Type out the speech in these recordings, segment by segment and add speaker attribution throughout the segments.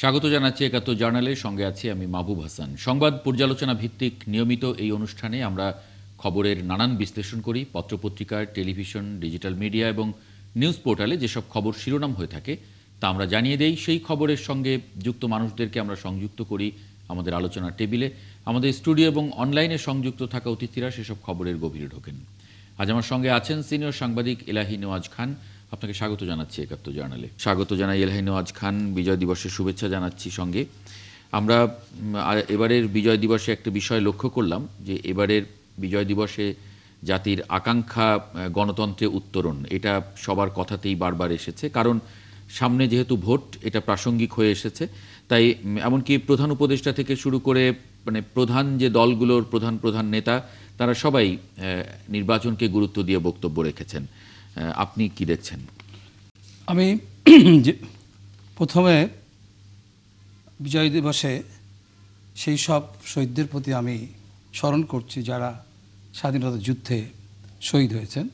Speaker 1: স্বাগত জানাচ্ছি একাত্তর জার্নালের সঙ্গে আছি আমি মাহবুব হাসান। সংবাদ পর্যালোচনা ভিত্তিক নিয়মিত এই অনুষ্ঠানে আমরা খবরের নানান বিশ্লেষণ করি। পত্রপত্রিকার, টেলিভিশন, ডিজিটাল মিডিয়া এবং নিউজ পোর্টালে যেসব খবর শিরোনাম হয়ে থাকে তা আমরা জানিয়ে দেই। সেই খবরের সঙ্গে যুক্ত মানুষদেরকে আমরা সংযুক্ত করি আমাদের আলোচনার টেবিলে। আমাদের স্টুডিও এবং অনলাইনে সংযুক্ত থাকা অতিথিরা সেসব খবরের গভীরে ঢোকেন। আজ আমার সঙ্গে আছেন সিনিয়র সাংবাদিক এলাহি নেওয়াজ খান। আপনাকে স্বাগত জানাচ্ছি একাত্তর জার্নালে। স্বাগত জানাই এলাহি নেওয়াজ খান। বিজয় দিবসের শুভেচ্ছা জানাচ্ছি সঙ্গে। আমরা এবারের বিজয় দিবসে একটা বিষয় লক্ষ্য করলাম যে এবারের বিজয় দিবসে জাতির আকাঙ্ক্ষা গণতন্ত্রে উত্তরণ, এটা সবার কথাতেই বারবার এসেছে। কারণ সামনে যেহেতু ভোট, এটা প্রাসঙ্গিক হয়ে এসেছে। তাই এমনকি প্রধান উপদেষ্টা থেকে শুরু করে প্রধান যে দলগুলোর প্রধান প্রধান নেতা, তারা সবাই নির্বাচনকে গুরুত্ব দিয়ে বক্তব্য রেখেছেন। আপনি কি দেখছেন?
Speaker 2: আমি প্রথমে বিজয় দিবসে সেই সব শহীদদের প্রতি আমি স্মরণ করছি যারা স্বাধীনতা যুদ্ধে শহীদ হয়েছেন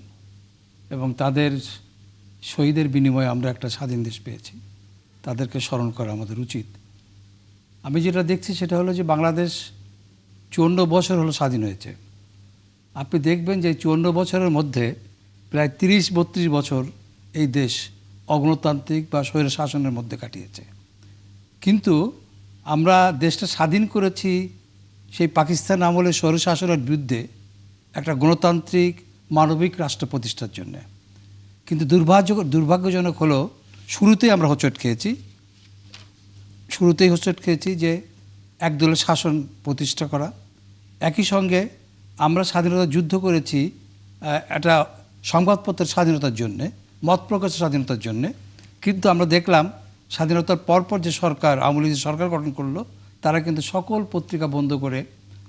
Speaker 2: এবং তাদের শহীদের বিনিময়ে আমরা একটা স্বাধীন দেশ পেয়েছি। তাদেরকে স্মরণ করা আমাদের উচিত। আমি যেটা দেখছি সেটা হলো যে বাংলাদেশ 54 বছর হলো স্বাধীন হয়েছে। আপনি দেখবেন যে 54 বছরের মধ্যে প্রায় 30-32 বছর এই দেশ অগণতান্ত্রিক বা স্বৈর শাসনের মধ্যে কাটিয়েছে। কিন্তু আমরা দেশটা স্বাধীন করেছি সেই পাকিস্তান আমলে স্বৈর শাসনের বিরুদ্ধে একটা গণতান্ত্রিক মানবিক রাষ্ট্র প্রতিষ্ঠার জন্যে। কিন্তু দুর্ভাগ্যজনক হলো শুরুতেই আমরা হোঁচট খেয়েছি যে একদলের শাসন প্রতিষ্ঠা করা। একই সঙ্গে আমরা স্বাধীনতা যুদ্ধ করেছি একটা সংবাদপত্রের স্বাধীনতার জন্যে, মত প্রকাশের স্বাধীনতার জন্যে। কিন্তু আমরা দেখলাম স্বাধীনতার পরপর যে সরকার, আওয়ামী লীগ যে সরকার গঠন করলো, তারা কিন্তু সকল পত্রিকা বন্ধ করে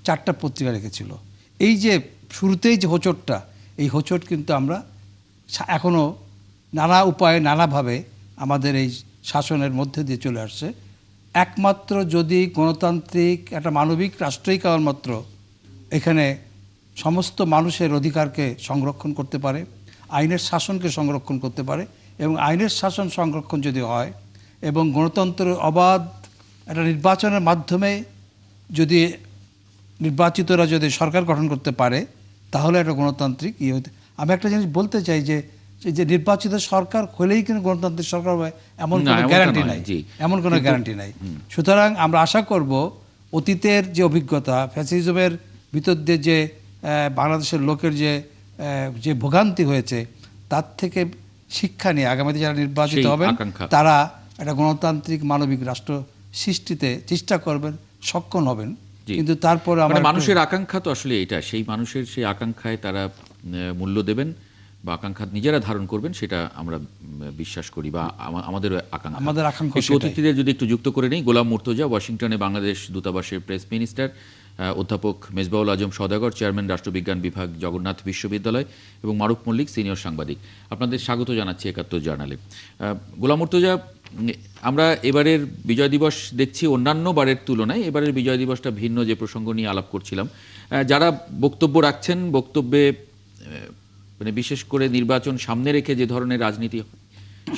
Speaker 2: 4টা পত্রিকা রেখেছিল। এই যে শুরুতেই যে হোঁচটটা, এই হোঁচট কিন্তু আমরা এখনও নানা উপায়ে নানাভাবে আমাদের এই শাসনের মধ্যে দিয়ে চলে আসছে। একমাত্র যদি গণতান্ত্রিক একটা মানবিক রাষ্ট্রই কেবলমাত্র এখানে সমস্ত মানুষের অধিকারকে সংরক্ষণ করতে পারে, আইনের শাসনকে সংরক্ষণ করতে পারে, এবং আইনের শাসন সংরক্ষণ যদি হয় এবং গণতন্ত্রের অবাধ একটা নির্বাচনের মাধ্যমে যদি নির্বাচিতরা যদি সরকার গঠন করতে পারে, তাহলে একটা গণতান্ত্রিক হতে। আমি একটা জিনিস বলতে চাই যে নির্বাচিত সরকার হলেই কিন্তু গণতান্ত্রিক সরকার হয় এমন কোনো গ্যারান্টি নাই। সুতরাং আমরা আশা করব অতীতের যে অভিজ্ঞতা, ফ্যাসিজমের ভিতর দিয়ে যে বাংলাদেশের লোকের যে ভোগান্তি হয়েছে, তার থেকে শিক্ষা নিয়ে আগামীতে যারা নির্বাচিত হবেন তারা একটা গণতান্ত্রিক মানবিক রাষ্ট্র সৃষ্টিতে চেষ্টা করবেন, সক্ষম হবেন। কিন্তু তারপর
Speaker 1: মানুষের আকাঙ্ক্ষা তো আসলে এটা, সেই মানুষের সেই আকাঙ্ক্ষায় তারা মূল্য দেবেন বা আকাঙ্ক্ষা নিজেরা ধারণ করবেন, সেটা আমরা বিশ্বাস করি বা আমাদের আকাঙ্ক্ষা। অতিথিদের যদি একটু যুক্ত করে নেই, গোলাম মুর্তজা, ওয়াশিংটনে বাংলাদেশ দূতাবাসের প্রেস মিনিস্টার; অধ্যাপক মেজবাউল আজম সওদাগর, চেয়ারম্যান রাষ্ট্রবিজ্ঞান বিভাগ, জগন্নাথ বিশ্ববিদ্যালয়; এবং মারুফ মল্লিক, সিনিয়র সাংবাদিক। আপনাদের স্বাগত জানাচ্ছি একাত্তর জার্নালে। গোলাম মুর্তজা, আমরা এবারের বিজয় দিবস দেখছি অন্যান্য বারের তুলনায় এবারের বিজয় দিবসটা ভিন্ন। যে প্রসঙ্গ নিয়ে আলাপ করছিলাম, যারা বক্তব্য রাখছেন, বক্তব্যে বিশেষ করে নির্বাচন সামনে রেখে যে ধরনের রাজনীতি,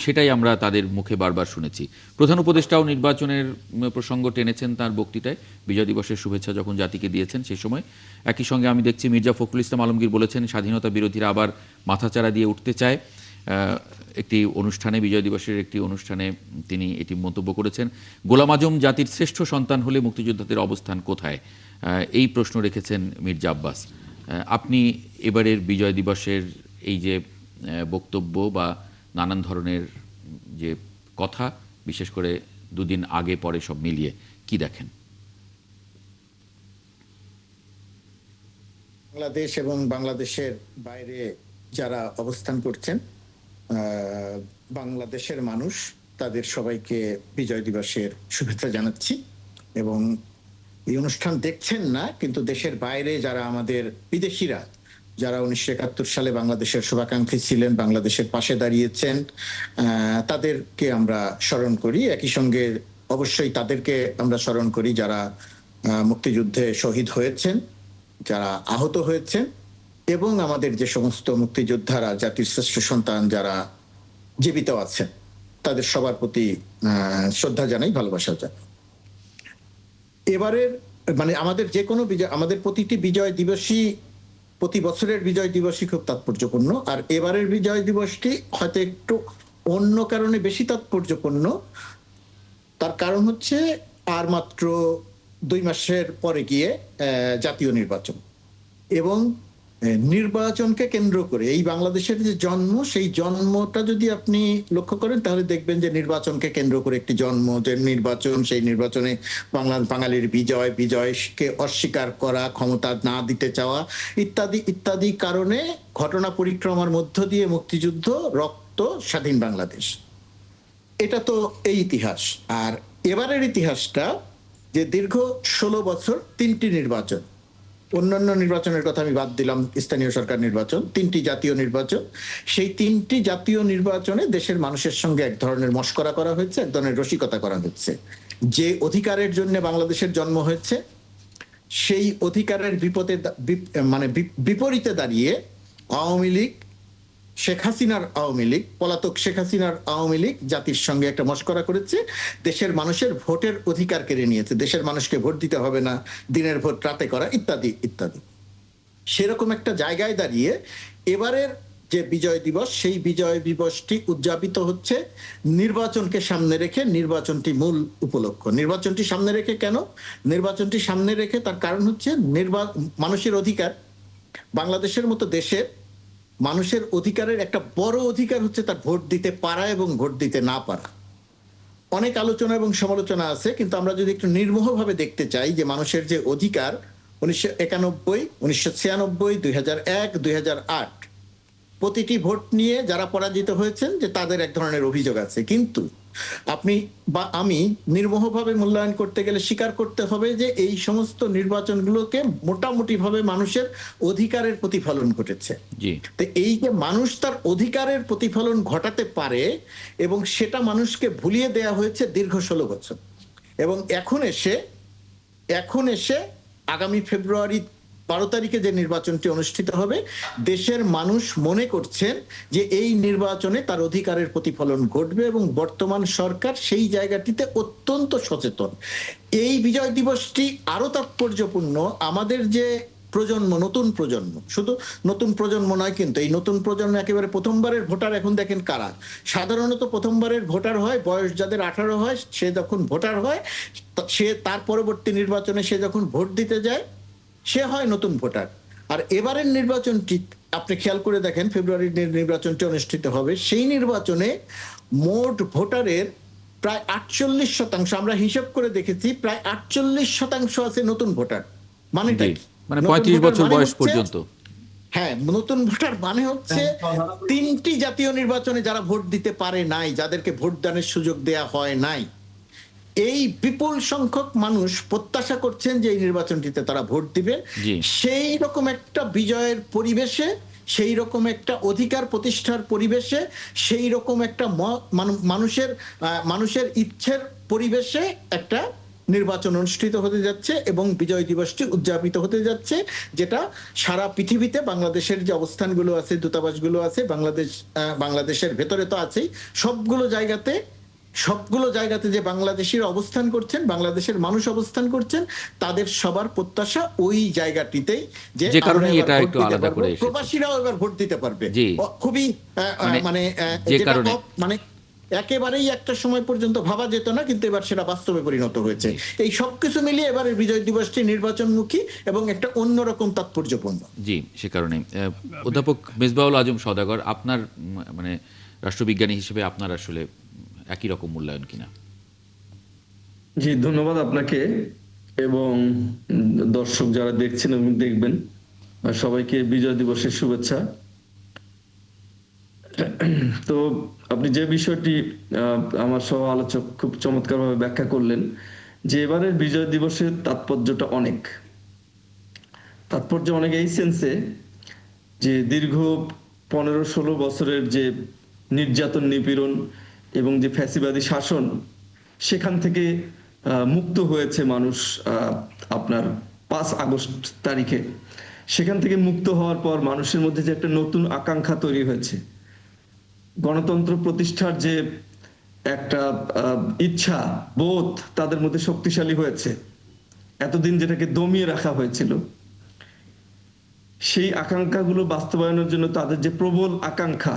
Speaker 1: সেটাই আমরা তাদের মুখে বারবার শুনেছি। প্রধান উপদেষ্টাও নির্বাচনের প্রসঙ্গ টেনেছেন তার বক্তৃতায়, বিজয় দিবসের শুভেচ্ছা যখন জাতিকে দিয়েছেন সেই সময়। একই সঙ্গে আমি দেখছি মির্জা ফখরুল ইসলাম আলমগীর বলেছেন স্বাধীনতা বিরোধীরা আবার মাথাচাড়া দিয়ে উঠতে চায়। একটি অনুষ্ঠানে, বিজয় দিবসের একটি অনুষ্ঠানে তিনি এটি মন্তব্য করেছেন। গোলাম আজম জাতির শ্রেষ্ঠ সন্তান হলে মুক্তিযোদ্ধাদের অবস্থান কোথায়, এই প্রশ্ন রেখেছেন মির্জা আব্বাস। আপনি এবারের বিজয় দিবসের এই যে বক্তব্য বা নানান ধরনের যে কথা, বিশেষ করে দুদিন আগে পরে সব মিলিয়ে কি দেখেন?
Speaker 3: বাংলাদেশ এবং বাংলাদেশের বাইরে যারা অবস্থান করছেন, বাংলাদেশের মানুষ, তাদের সবাইকে বিজয় দিবসের শুভেচ্ছা জানাচ্ছি। এবং এই অনুষ্ঠান দেখছেন না, কিন্তু দেশের বাইরে যারা আমাদের বিদেশিরা, যারা 1971 সালে বাংলাদেশের শুভাকাঙ্ক্ষী ছিলেন, বাংলাদেশের পাশে দাঁড়িয়েছেন, তাদেরকে আমরা স্মরণ করি। একই সঙ্গে অবশ্যই তাদেরকে আমরা স্মরণ করি যারা মুক্তিযুদ্ধে শহীদ হয়েছেন, যারা আহত হয়েছেন, এবং আমাদের যে সমস্ত মুক্তিযোদ্ধারা, জাতির শ্রেষ্ঠ সন্তান যারা জীবিত আছেন, তাদের সবার প্রতি শ্রদ্ধা জানাই, ভালোবাসা জানাই। এবারের মানে আমাদের যে কোনো বিজয়, আমাদের প্রতিটি বিজয় দিবসই, প্রতি বছরের বিজয় দিবসই খুব তাৎপর্যপূর্ণ। আর এবারের বিজয় দিবসটি হয়তো একটু অন্য কারণে বেশি তাৎপর্যপূর্ণ। তার কারণ হচ্ছে আর মাত্র 2 মাসের পরে গিয়ে জাতীয় নির্বাচন, এবং নির্বাচনকে কেন্দ্র করে এই বাংলাদেশের যে জন্ম, সেই জন্মটা যদি আপনি লক্ষ্য করেন তাহলে দেখবেন যে নির্বাচনকে কেন্দ্র করে একটি জন্ম, যে নির্বাচন, সেই নির্বাচনে বাঙালির বিজয়, বিজয়কে অস্বীকার করা, ক্ষমতা না দিতে চাওয়া ইত্যাদি ইত্যাদি কারণে ঘটনা পরিক্রমার মধ্য দিয়ে মুক্তিযুদ্ধ, রক্ত, স্বাধীন বাংলাদেশ, এটা তো এই ইতিহাস। আর এবারের ইতিহাসটা যে দীর্ঘ 16 বছর 3টি নির্বাচন, অন্যান্য নির্বাচনের কথা আমি বাদ দিলাম, স্থানীয় সরকার নির্বাচন, 3টি জাতীয় নির্বাচন, সেই 3টি জাতীয় নির্বাচনে দেশের মানুষের সঙ্গে এক ধরনের মশকরা করা হয়েছে, এক ধরনের রসিকতা করা হচ্ছে। যে অধিকারের জন্য বাংলাদেশের জন্ম হয়েছে, সেই অধিকারের বিপরীতে দাঁড়িয়ে আওয়ামী লীগ, শেখ হাসিনার আওয়ামী লীগ, পলাতক শেখ হাসিনার আওয়ামী লীগ জাতির সঙ্গে একটা মশকরা করেছে, দেশের মানুষের ভোটের অধিকার কেড়ে নিয়েছে, দেশের মানুষকে ভোট দিতে হবে না, দিনের ভোট রাতে করা ইত্যাদি ইত্যাদি। সেরকম একটা জায়গায় দাঁড়িয়ে এবারের যে বিজয় দিবস, সেই বিজয় দিবসটি উদযাপিত হচ্ছে নির্বাচনকে সামনে রেখে। নির্বাচনটি মূল উপলক্ষ। নির্বাচনটি সামনে রেখে কেন? নির্বাচনটি সামনে রেখে তার কারণ হচ্ছে মানুষের অধিকার, বাংলাদেশের মতো দেশের মানুষের অধিকারের একটা বড় অধিকার হচ্ছে তার ভোট দিতে পারা এবং ভোট দিতে না পারা। অনেক আলোচনা এবং সমালোচনা আছে, কিন্তু আমরা যদি একটু নির্মোহভাবে দেখতে চাই যে মানুষের যে অধিকার 1991, 1996, 2001, 2008 প্রতিটি ভোট নিয়ে যারা পরাজিত হয়েছেন যে তাদের এক ধরনের অভিযোগ আছে, কিন্তু আপনি বা আমি নির্মোহভাবে মূল্যায়ন করতে গেলে স্বীকার করতে হবে যে এই সমস্ত নির্বাচনগুলোকে মোটামুটি ভাবে মানুষের অধিকারের প্রতিফলন ঘটেছে। তো এই যে মানুষ তার অধিকারের প্রতিফলন ঘটাতে পারে এবং সেটা মানুষকে ভুলিয়ে দেয়া হয়েছে দীর্ঘ 16 বছর, এবং এখন এসে আগামী ফেব্রুয়ারি 12 তারিখে যে নির্বাচনটি অনুষ্ঠিত হবে, দেশের মানুষ মনে করছেন যে এই নির্বাচনে তার অধিকারের প্রতিফলন ঘটবে এবং বর্তমান সরকার সেই জায়গাটিতে অত্যন্ত সচেতন। এই বিজয় দিবসটি আরো তাৎপর্যপূর্ণ। আমাদের যে প্রজন্ম, নতুন প্রজন্ম, শুধু নতুন প্রজন্ম নয়, কিন্তু এই নতুন প্রজন্ম একেবারে প্রথমবারের ভোটার। এখন দেখেন কারা সাধারণত প্রথমবারের ভোটার হয়, বয়স যাদের 18 হয়, সে যখন ভোটার হয়, সে তার পরবর্তী নির্বাচনে সে যখন ভোট দিতে যায় সে হয় নতুন ভোটার। আর এবারের নির্বাচনটি আপনি খেয়াল করে দেখেন, ফেব্রুয়ারির নির্বাচনটি অনুষ্ঠিত হবে, সেই নির্বাচনে মোট ভোটারের প্রায় 48%, আমরা হিসাব করে দেখেছি, প্রায় 48% আছে নতুন ভোটার। মানে
Speaker 1: 35 বছর বয়স পর্যন্ত।
Speaker 3: হ্যাঁ, নতুন ভোটার মানে হচ্ছে 3টি জাতীয় নির্বাচনে যারা ভোট দিতে পারে নাই, যাদেরকে ভোটদানের সুযোগ দেয়া হয় নাই, এই বিপুল সংখ্যক মানুষ প্রত্যাশা করছেন যে এই নির্বাচনটিতে তারা ভোট দিবেন। সেই রকম একটা বিজয়ের পরিবেশে, সেই রকম একটা অধিকার প্রতিষ্ঠার পরিবেশে, সেই রকম একটা মানুষের ইচ্ছের পরিবেশে একটা নির্বাচন অনুষ্ঠিত হতে যাচ্ছে এবং বিজয় দিবসটি উদযাপিত হতে যাচ্ছে, যেটা সারা পৃথিবীতে বাংলাদেশের যে অবস্থানগুলো আছে, দূতাবাসগুলো আছে, বাংলাদেশের ভেতরে তো আছেই, সবগুলো জায়গাতে যে বাংলাদেশিরা অবস্থান করছেন, বাংলাদেশের মানুষ অবস্থান করছেন, তাদের সবার প্রত্যাশা ওই জায়গাটিতেই যে কারণে এটা একটু আলাদা করে প্রবাসীরাও এবার ভোট দিতে পারবে। খুবই মানে একেবারেই একটা সময় পর্যন্ত ভাবা যেত না, কিন্তু এবার সেটা বাস্তবে পরিণত হয়েছে। এই সবকিছু মিলিয়ে এবারের বিজয় দিবসটি নির্বাচনমুখী এবং একটা অন্যরকম তাৎপর্যপূর্ণ।
Speaker 1: জি, সে কারণে অধ্যাপক মেজবাহুল আজম সওদাগর, আপনার মানে রাষ্ট্রবিজ্ঞানী হিসেবে আপনার আসলে একই রকম মূল্যায়ন কিনা?
Speaker 4: জি, ধন্যবাদ আপনাকে এবং দর্শক যারা দেখছেন এবং দেখবেন, সবাইকে বিজয় দিবসের শুভেচ্ছা। তো আপনি যে বিষয়টি আমার সহ আলোচক খুব চমৎকারভাবে ব্যাখ্যা করলেন যে এবারের বিজয় দিবসের তাৎপর্যটা অনেক এই সেন্সে যে দীর্ঘ 15-16 বছরের যে নির্যাতন, নিপীড়ন এবং যে ফ্যাসিবাদী শাসন, সেখান থেকে মুক্ত হয়েছে মানুষ আপনার 5 আগস্ট তারিখে। সেখান থেকে মুক্ত হওয়ার পর মানুষের মধ্যে যে একটা নতুন আকাঙ্ক্ষা তৈরি হয়েছে, গণতন্ত্র প্রতিষ্ঠার যে একটা ইচ্ছা বোধ তাদের মধ্যে শক্তিশালী হয়েছে। এতদিন যেটাকে দমিয়ে রাখা হয়েছিল, সেই আকাঙ্ক্ষাগুলো বাস্তবায়নের জন্য তাদের যে প্রবল আকাঙ্ক্ষা,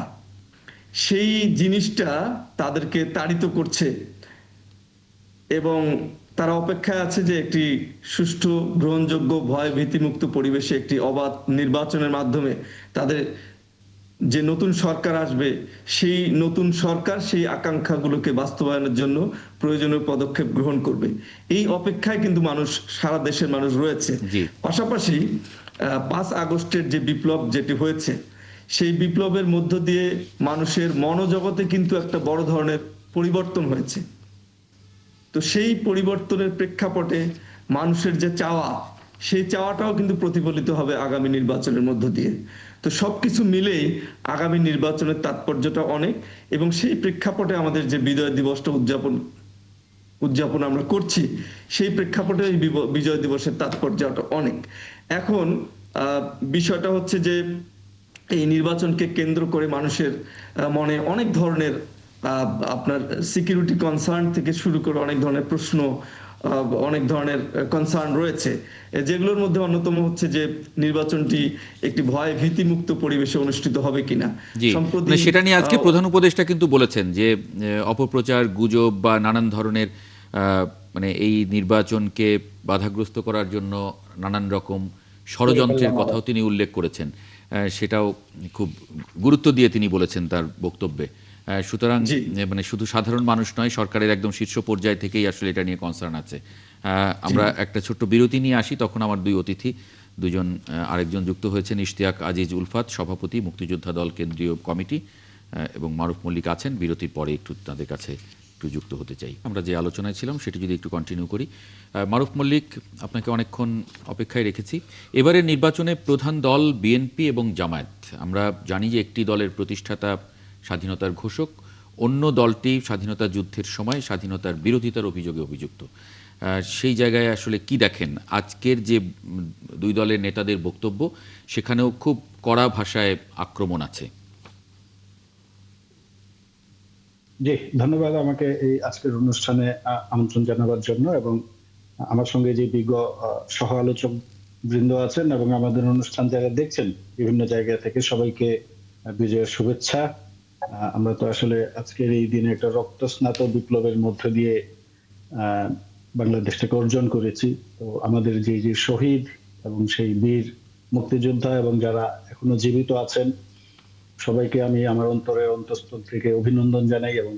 Speaker 4: সেই জিনিসটা তাদেরকে তাড়িত করছে এবং তারা অপেক্ষায় আছে যে একটি সুষ্ঠু, গ্রহণযোগ্য, ভয় ভীতিমুক্ত পরিবেশে একটি অবাধ নির্বাচনের মাধ্যমে তাদের যে নতুন সরকার আসবে, সেই নতুন সরকার সেই আকাঙ্ক্ষাগুলোকে বাস্তবায়নের জন্য প্রয়োজনীয় পদক্ষেপ গ্রহণ করবে। এই অপেক্ষায় কিন্তু মানুষ, সারা দেশের মানুষ রয়েছে। পাশাপাশি 5 আগস্টের যে বিপ্লব যেটি হয়েছে, সেই বিপ্লবের মধ্য দিয়ে মানুষের মনোজগতে কিন্তু একটা বড় ধরনের পরিবর্তন হয়েছে। তো সেই পরিবর্তনের প্রেক্ষাপটে মানুষের যে চাওয়া, সেই চাওয়াটাও কিন্তু প্রতিফলিত হবে আগামী নির্বাচনের মধ্য দিয়ে। তো সবকিছু মিলেই আগামী নির্বাচনের তাৎপর্যটা অনেক, এবং সেই প্রেক্ষাপটে আমাদের যে বিজয় দিবসটা উদযাপন আমরা করছি, সেই প্রেক্ষাপটে এই বিজয় দিবসের তাৎপর্যটা অনেক। এখন বিষয়টা হচ্ছে যে এই নির্বাচনকে কেন্দ্র করে মানুষের মনে অনেক ধরনের আপনার সিকিউরিটি কনসার্ন থেকে শুরু করে অনেক ধরনের প্রশ্ন, অনেক ধরনের কনসার্ন রয়েছে, যেগুলোর মধ্যে অন্যতম হচ্ছে যে নির্বাচনটি একটি ভয় ভীতিমুক্ত পরিবেশে অনুষ্ঠিত হবে কিনা।
Speaker 1: সম্প্রতি সেটা নিয়ে আজকে প্রধান উপদেষ্টা কিন্তু বলেছেন যে অপপ্রচার, গুজব বা নানান ধরনের মানে এই নির্বাচনকে বাধাগ্রস্ত করার জন্য নানান রকম ষড়যন্ত্রের কথাও তিনি উল্লেখ করেছেন। সেটাও খুব গুরুত্ব দিয়ে তিনি বলেছেন তার বক্তব্যে। সুতরাং মানে শুধু সাধারণ মানুষ নয়, সরকারের একদম শীর্ষ পর্যায় থেকেই আসলে এটা নিয়ে কনসার্ন আছে। আমরা একটা ছোট্ট বিরতি নিয়ে আসি, তখন আমার দুই অতিথি, দুজন আরেকজন যুক্ত হয়েছেন, ইশতিয়াক আজিজ উলফাত, সভাপতি মুক্তিযোদ্ধা দল কেন্দ্রীয় কমিটি, এবং মারুফ মল্লিক আছেন। বিরতির পরে একটু তাদের কাছে একটু যুক্ত হতে চাই। আমরা যে আলোচনায় ছিলাম সেটি যদি একটু কন্টিনিউ করি। মারুফ মল্লিক, আপনাকে অনেকক্ষণ অপেক্ষায় রেখেছি। এবারের নির্বাচনে প্রধান দল বিএনপি এবং জামায়াত। আমরা জানি যে একটি দলের প্রতিষ্ঠাতা স্বাধীনতার ঘোষক, অন্য দলটি স্বাধীনতা যুদ্ধের সময় স্বাধীনতার বিরোধিতার অভিযোগে অভিযুক্ত। সেই জায়গায় আসলে কি দেখেন আজকের যে দুই দলের নেতাদের বক্তব্য? সেখানেও খুব কড়া ভাষায় আক্রমণ আছে।
Speaker 5: জি, ধন্যবাদ আমাকে এই আজকের অনুষ্ঠানে আমন্ত্রণ জানাবার জন্য, এবং আমার সঙ্গে যে বিজ্ঞ সহ আলোচক বৃন্দ আছেন এবং আমাদের অনুষ্ঠান যারা দেখছেন বিভিন্ন জায়গা থেকে, সবাইকে বিজয়ের শুভেচ্ছা। আমরা তো আসলে আজকের এই দিনে একটা রক্তস্নাত বিপ্লবের মধ্য দিয়ে বাংলাদেশটাকে অর্জন করেছি। তো আমাদের যে যে শহীদ এবং সেই বীর মুক্তিযোদ্ধা এবং যারা এখনো জীবিত আছেন, সবাইকে আমি আমার অন্তরের অন্তঃস্থল থেকে অভিনন্দন জানাই এবং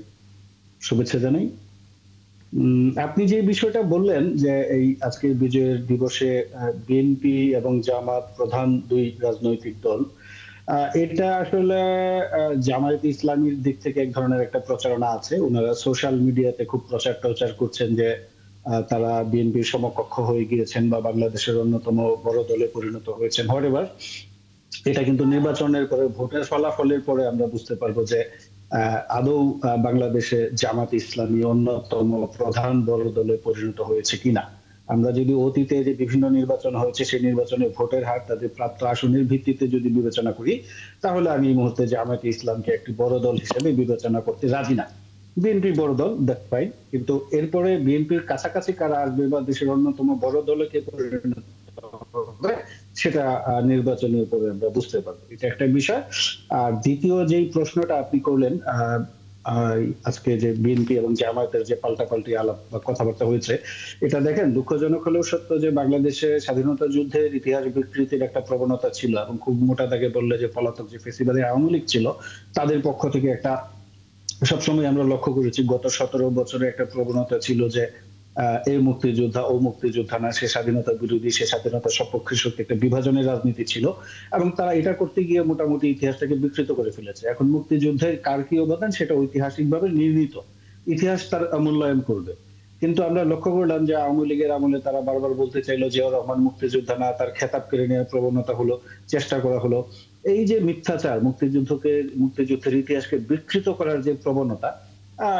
Speaker 5: শুভেচ্ছা জানাই। আপনি যে বিষয়টা বললেন যে এই আজকের বিজয়ের দিবসে বিএনপি এবং জামাত প্রধান দুই রাজনৈতিক দল, এটা আসলে জামায়াত ইসলামীর দিক থেকে এক ধরনের একটা প্রচারণা আছে। ওনারা সোশ্যাল মিডিয়াতে খুব প্রচার টচার করছেন যে তারা বিএনপির সমকক্ষ হয়ে গিয়েছেন বা বাংলাদেশের অন্যতম বড় দলে পরিণত হয়েছেন। হোয়াটএভার, এটা কিন্তু নির্বাচনের পরে, ভোটের ফলাফলের পরে আমরা বুঝতে পারবো যে আদৌ বাংলাদেশে জামাত ইসলামী অন্যতম প্রধান বড় দলে পরিণত হয়েছে কিনা। আমরা যদি অতীতে যে বিভিন্ন নির্বাচন হয়েছে সেই নির্বাচনে ভোটের হার, তাদের প্রাপ্ত আসনের ভিত্তিতে যদি বিবেচনা করি, তাহলে আমি এই মুহূর্তে জামাত ইসলামকে একটি বড় দল হিসেবে বিবেচনা করতে রাজি না। বিএনপি বড় দল, দ্যাট ফাইন, কিন্তু এরপরে বিএনপির কাছাকাছি কারা আসবে বা দেশের অন্যতম বড় দলে কে পরিণত হবে, সেটা নির্বাচনের পরে আমরা বুঝতে পারবো। এটা একটা বিষয়। আর দ্বিতীয় যেই প্রশ্নটা আপনি করলেন, আজকে যে বিএনপি এবং জামায়াতের যে পাল্টাপাল্টি আলাপ বা কথাবার্তা হয়েছে, এটা দেখেন দুঃখজনক হলেও সত্য যে বাংলাদেশে স্বাধীনতা যুদ্ধের ইতিহাস বিকৃতির একটা প্রবণতা ছিল, এবং খুব মোটা দাগে বললে যে পলাতক যে ফেসিবাদী আওয়ামী লীগ ছিল, তাদের পক্ষ থেকে একটা সবসময় আমরা লক্ষ্য করেছি গত 17 বছরে একটা প্রবণতা ছিল যে এই মুক্তিযোদ্ধা ও মুক্তিযোদ্ধা না, সে স্বাধীনতা বিরোধী, সে স্বাধীনতা সপক্ষে শক্তি, একটা বিভাজনের রাজনীতি ছিল, এবং তারা এটা করতে গিয়ে মোটামুটি ইতিহাসটাকে বিকৃত করে ফেলেছে। এখন মুক্তিযুদ্ধের কার কি অবদান সেটা ঐতিহাসিকভাবে নির্ণীত, ইতিহাস তার মূল্যায়ন করবে। কিন্তু আমরা লক্ষ্য করলাম যে আওয়ামী লীগের আমলে তারা বারবার বলতে চাইলো জিয়াউর রহমান মুক্তিযোদ্ধা না, তার খেতাব কেড়ে নেওয়ার প্রবণতা হলো, চেষ্টা করা হলো। এই যে মিথ্যাচার, মুক্তিযুদ্ধের ইতিহাসকে বিকৃত করার যে প্রবণতা,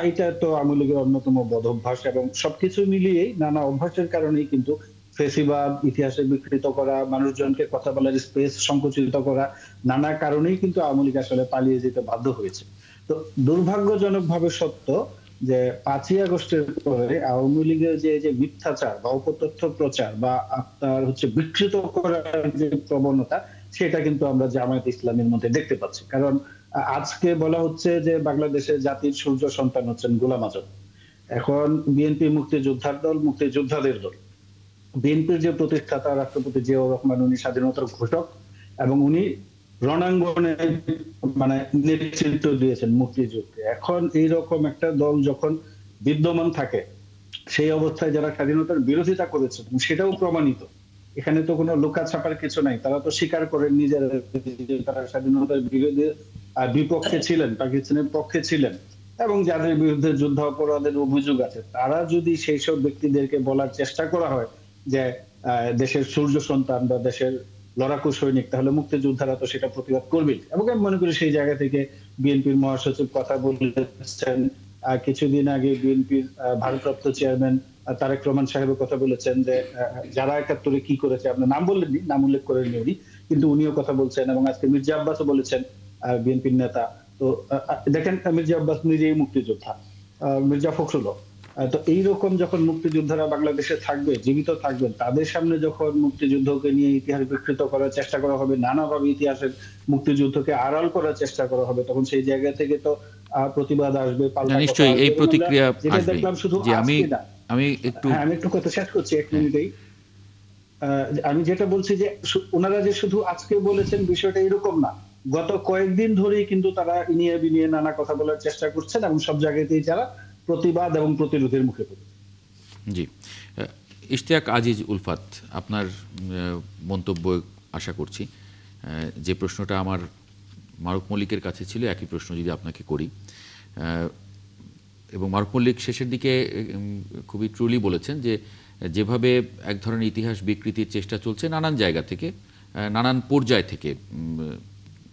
Speaker 5: এটা তো আওয়ামী লীগের অন্যতম বদ অভ্যাস, এবং সবকিছু মিলিয়েই নানা অভ্যাসের কারণেই কিন্তু ফেসিবাদ, ইতিহাসে বিকৃত করা, মানুষজনকে কথা বলার স্পেস সংকুচিত করা, নানা কারণেই কিন্তু আওয়ামী লীগ আসলে পালিয়ে যেতে বাধ্য হয়েছে। তো দুর্ভাগ্যজনক ভাবে সত্য যে 5ই আগস্টের পরে আওয়ামী লীগের যে যে মিথ্যাচার বা অপতথ্য প্রচার বা আপনার হচ্ছে বিকৃত করার যে প্রবণতা, সেটা কিন্তু আমরা জামায়াত ইসলামের মধ্যে দেখতে পাচ্ছি। কারণ আজকে বলা হচ্ছে যে বাংলাদেশের জাতির সূর্য সন্তান হচ্ছেন গোলাম আজম। এখন বিএনপি মুক্তিযোদ্ধার দল, মুক্তিযোদ্ধাদের দল। বিএনপির যে প্রতিষ্ঠাতা রাষ্ট্রপতি জিয়াউর রহমান, উনি স্বাধীনতার ঘোষক এবং উনি রণাঙ্গনে মানে নেতৃত্ব দিয়েছেন মুক্তিযুদ্ধে। এখন এইরকম একটা দল যখন বিদ্যমান থাকে, সেই অবস্থায় যারা স্বাধীনতার বিরোধিতা করেছে সেটাও প্রমাণিত। এখানে তো কোনো লুকা ছাপার কিছু নাই, তারা তো স্বীকার করেন নিজেরা যে তারা স্বাধীনতার বিরোধী বিপক্ষে ছিলেন, পাকিস্তানের পক্ষে ছিলেন, এবং যাদের বিরুদ্ধে যুদ্ধ অপরাধের অভিযোগ আছে, তারা যদি সেই সব ব্যক্তিদেরকে বলার চেষ্টা করা হয় যে দেশের সূর্য সন্তান বা দেশের লড়াকু সৈনিক, তাহলে মুক্তিযোদ্ধারা তো সেটা প্রতিবাদ করবেই। এবং আমি মনে করি সেই জায়গা থেকে বিএনপির মহাসচিব কথা বলেছেন। কিছুদিন আগে বিএনপির ভারপ্রাপ্ত চেয়ারম্যান তারেক রহমান সাহেবের কথা বলেছেন যে যারা 71-এ কি করেছে, আপনার নাম বললেননি, নাম উল্লেখ করেননি উনি, কিন্তু উনিও কথা বলছেন। এবং আজকে মির্জা আব্বাসও বলেছেন, বিএনপির নেতা। তো দেখেন, মির্জা আব্বাস নিজেই মুক্তিযোদ্ধা, মির্জা ফখরুলও। তো এইরকম যখন মুক্তিযোদ্ধারা বাংলাদেশে থাকবে, জীবিত থাকবেন, তাদের সামনে যখন মুক্তিযুদ্ধকে নিয়ে ইতিহাস বিকৃত করার চেষ্টা করা হবে, নানাভাবে ইতিহাসের মুক্তিযুদ্ধকে আড়াল করার চেষ্টা করা হবে, তখন সেই জায়গা থেকে তো প্রতিবাদ আসবে, পাল্টা কথা
Speaker 1: নিশ্চয়ই
Speaker 5: আসবে।
Speaker 1: এই প্রতিক্রিয়া
Speaker 5: যেটা
Speaker 1: আসবে।
Speaker 5: দেখলাম শুধু
Speaker 1: যে আমি
Speaker 5: আজকে না।
Speaker 1: আমি একটু
Speaker 5: হ্যাঁ, আমি একটু কথা শেষ করছি, 1 মিনিটেই। আমি যেটা বলছি যে ওনারা যে শুধু আজকে বলেছেন বিষয়টা এরকম না, গত কয়েকদিন ধরেই কিন্তু তারা ইনিয়ে বিনিয়ে নানা কথা বলার চেষ্টা করছেন এবং সব জায়গাতেই যারা প্রতিবাদ এবং প্রতিরোধের মুখে পড়ে।
Speaker 1: জি, ইশতিয়াক আজিজ উলফাত, আপনার মন্তব্য আশা করছি। যে প্রশ্নটা আমার মারুফ মল্লিকের কাছে ছিল, একই প্রশ্ন যদি আপনাকে করি। এবং মারুফ মল্লিক শেষের দিকে খুবই ট্রুলি বলেছেন যে যেভাবে এক ধরনের ইতিহাস বিকৃতির চেষ্টা চলছে নানান জায়গা থেকে, নানান পর্যায় থেকে,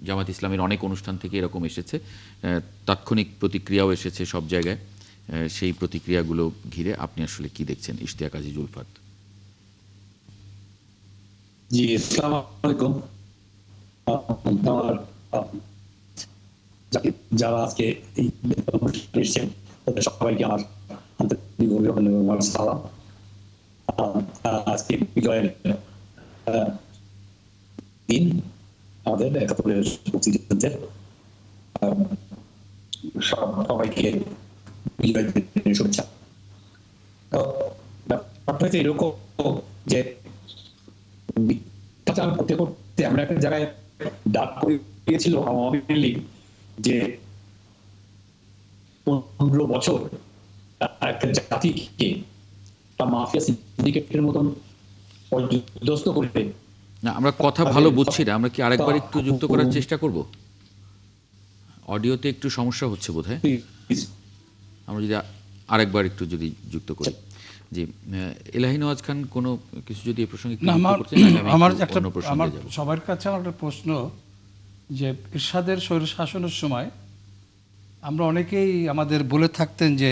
Speaker 1: জামাত ইসলামের অনেক অনুষ্ঠান থেকে এরকম এসেছে, তাৎক্ষণিক প্রতিক্রিয়াও এসেছে সব জায়গায়। সেই প্রতিক্রিয়াগুলো ঘিরে আপনি আসলে কি দেখছেন, ইশতিয়াক আজিজ উলফাত?
Speaker 6: জি, আসসালামু আলাইকুম। যারা আজকে এই এসেছেন তাদের সবাইকে আমার আন্তরিক অভিনন্দন এবং সালাম। আজকে বিজয়ের দিন, আমাদের 71-এর মুক্তিযুদ্ধের সবাইকে বিজয়ের দিনের শুভেচ্ছা। ব্যাপারটা হচ্ছে এরকম যে করতে করতে আমরা একটা জায়গায় ডাক করিয়েছিল আওয়ামী লীগ যে 15 বছর একটা জাতিকে মাফিয়া সিন্ডিকেটের মতন পর্যদস্ত করবে
Speaker 1: না, আমরা কথা ভালো বুঝছি না, আমরা কি আরেকবার একটু যুক্ত করার চেষ্টা করব? অডিওতে একটু সমস্যা হচ্ছে বোধহয়, আমরা যদি আরেকবার একটু যদি যুক্ত করি। জি, এলাহি নওয়াজ খান কোনো কিছু যদি এই প্রসঙ্গে
Speaker 2: আমার সবার কাছে আমার একটা প্রশ্ন, যে এরশাদের স্বৈর শাসনের সময় আমরা অনেকেই আমাদের বলে থাকতেন যে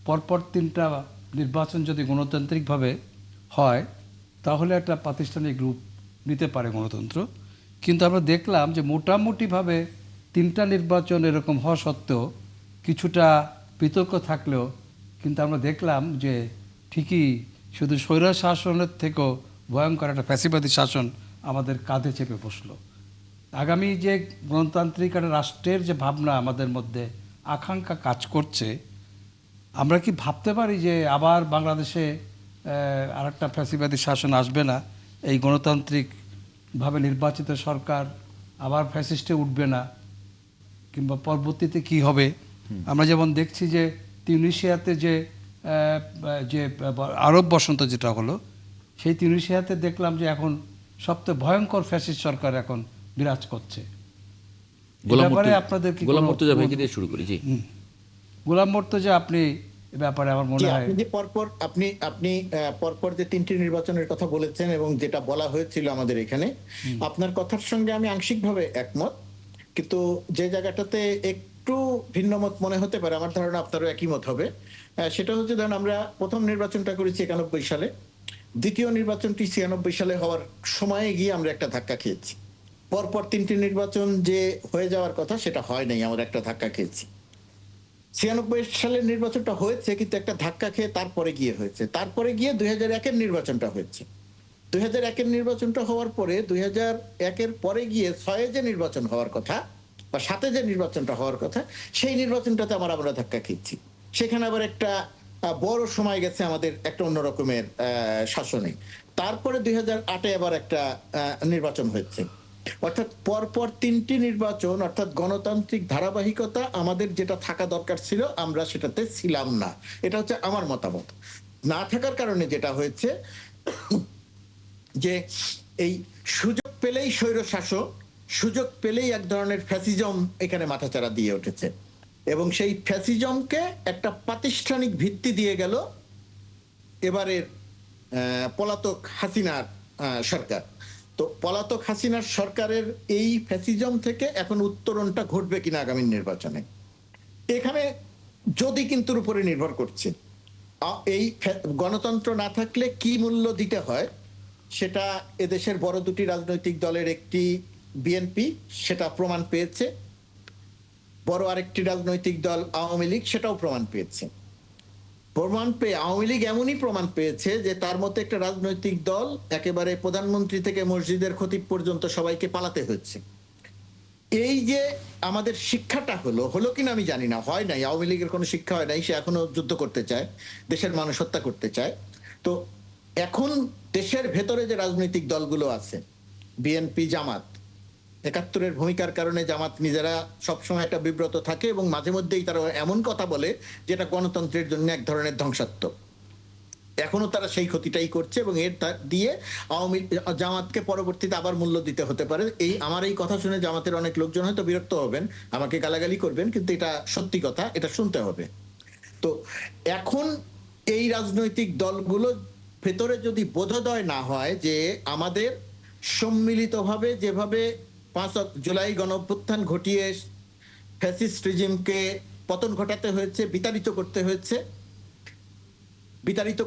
Speaker 2: পরপর 3টা নির্বাচন যদি গণতান্ত্রিকভাবে হয় তাহলে একটা প্রাতিষ্ঠানিক রূপ নিতে পারে গণতন্ত্র। কিন্তু আমরা দেখলাম যে মোটামুটিভাবে 3টা নির্বাচন এরকম হওয়া সত্ত্বেও কিছুটা বিতর্ক থাকলেও কিন্তু আমরা দেখলাম যে ঠিকই শুধু স্বৈর শাসনের থেকেও ভয়ঙ্কর একটা ফ্যাসিবাদী শাসন আমাদের কাঁধে চেপে বসলো। আগামী যে গণতান্ত্রিক একটা রাষ্ট্রের যে ভাবনা আমাদের মধ্যে আকাঙ্ক্ষা কাজ করছে, আমরা কি ভাবতে পারি যে আবার বাংলাদেশে আর একটা ফ্যাসিবাদী শাসন আসবে না, এই গণতান্ত্রিকভাবে নির্বাচিত সরকার আবার ফ্যাসিস্টে উঠবে না, কিংবা পরবর্তীতে কি হবে? আমরা যেমন দেখছি যে তিউনিসিয়াতে যে আরব বসন্ত যেটা হলো, সেই তিউনিসিয়াতে দেখলাম যে এখন সবচেয়ে ভয়ঙ্কর ফ্যাসিস্ট সরকার এখন বিরাজ করছে। আপনাদের কি
Speaker 1: গোলাম মুর্তজা ভাইকে দিয়ে শুরু করি। জি,
Speaker 2: গোলাম মুর্তজা, আপনি এ ব্যাপারে আমার মনে হয়
Speaker 3: যে আপনি পরপর যে 3টি নির্বাচনের কথা বলেছেন এবং যেটা বলা হয়েছিল আমাদের এখানে, আপনার কথার সঙ্গে আমি আংশিকভাবে একমত, কিন্তু যে জায়গাটাতে একটু ভিন্ন মত মনে হতে পারে, আমার ধারণা আপনারও একই মত হবে, সেটা হচ্ছে ধরুন আমরা প্রথম নির্বাচনটা করেছি 91 সালে, দ্বিতীয় নির্বাচনটি 96 সালে হওয়ার সময়ে গিয়ে আমরা একটা ধাক্কা খেয়েছি। পরপর 3টি নির্বাচন যে হয়ে যাওয়ার কথা সেটা হয় নাই, আমরা একটা ধাক্কা খেয়েছি। 96 সালের নির্বাচনটা হয়েছে, কিন্তু একটা ধাক্কা খেয়ে তারপরে গিয়ে হয়েছে। তারপরে গিয়ে 2001-এর নির্বাচনটা হয়েছে। 2001-এর নির্বাচনটা হওয়ার পরে 2001-এর পরে গিয়ে 6-এ যে নির্বাচন হওয়ার কথা বা 7-এ যে নির্বাচনটা হওয়ার কথা, সেই নির্বাচনটাতে আমরা ধাক্কা খেয়েছি। সেখানে আবার একটা বড় সময় গেছে আমাদের একটা অন্য রকমের শাসনে। তারপরে 2008-এ আবার একটা নির্বাচন হয়েছে। অর্থাৎ পরপর 3টি নির্বাচন, অর্থাৎ গণতান্ত্রিক ধারাবাহিকতা আমাদের যেটা থাকা দরকার ছিল আমরা সেটাতে ছিলাম না। এটা হচ্ছে আমার মতামত। না থাকার কারণে যেটা হয়েছে যে এই সুযোগ পেলেই স্বৈরশাসক, সুযোগ পেলেই এক ধরনের ফ্যাসিজম এখানে মাথাচাড়া দিয়ে উঠেছে, এবং সেই ফ্যাসিজমকে একটা প্রাতিষ্ঠানিক ভিত্তি দিয়ে গেল এবারের পলাতক হাসিনার সরকার। তো পলাতক হাসিনার সরকারের এই ফ্যাসিজম থেকে এখন উত্তরণটা ঘটবে কিনা আগামী নির্বাচনে, এখানে যদি কিন্তুর উপরে নির্ভর করছে। এই গণতন্ত্র না থাকলে কি মূল্য দিতে হয় সেটা এদেশের বড় দুটি রাজনৈতিক দলের একটি বিএনপি সেটা প্রমাণ পেয়েছে, বড় আরেকটি রাজনৈতিক দল আওয়ামী লীগ সেটাও প্রমাণ পেয়েছে। প্রমাণ পেয়ে আওয়ামী লীগ এমনই প্রমাণ পেয়েছে যে তার মতো একটা রাজনৈতিক দল একেবারে প্রধানমন্ত্রী থেকে মসজিদের খতিব পর্যন্ত সবাইকে পালাতে হচ্ছে। এই যে আমাদের শিক্ষাটা হলো কিনা আমি জানি না, হয় নাই, আওয়ামী লীগের কোনো শিক্ষা হয় নাই, সে এখনো যুদ্ধ করতে চায়, দেশের মানুষ হত্যা করতে চায়। তো এখন দেশের ভেতরে যে রাজনৈতিক দলগুলো আছে, বিএনপি, জামাত, 71-এর ভূমিকার কারণে জামাত নিজেরা সবসময় একটা বিব্রত থাকে এবং মাঝে মধ্যেই তারা এমন কথা বলে যেটা গণতন্ত্রের জন্য এক ধরনের ধ্বংসাত্মক। এখনো তারা সেই ক্ষতিটাই করছে এবং এর দিয়ে জামাতকে পরবর্তীতে আবার মূল্য দিতে হতে পারে। আমার এই কথা শুনে জামাতের অনেক লোকজন হয়তো বিরক্ত হবেন, আমাকে গালাগালি করবেন, কিন্তু এটা সত্যি কথা, এটা শুনতে হবে। তো এখন এই রাজনৈতিক দলগুলো ভেতরে যদি বোধোদয় না হয় যে আমাদের সম্মিলিতভাবে যেভাবে 5 জুলাই গণঅভ্যুত্থান ঘটিয়ে ফ্যাসিস্ট রেজিমকে পতন ঘটাতে হয়েছে, বিতাড়িত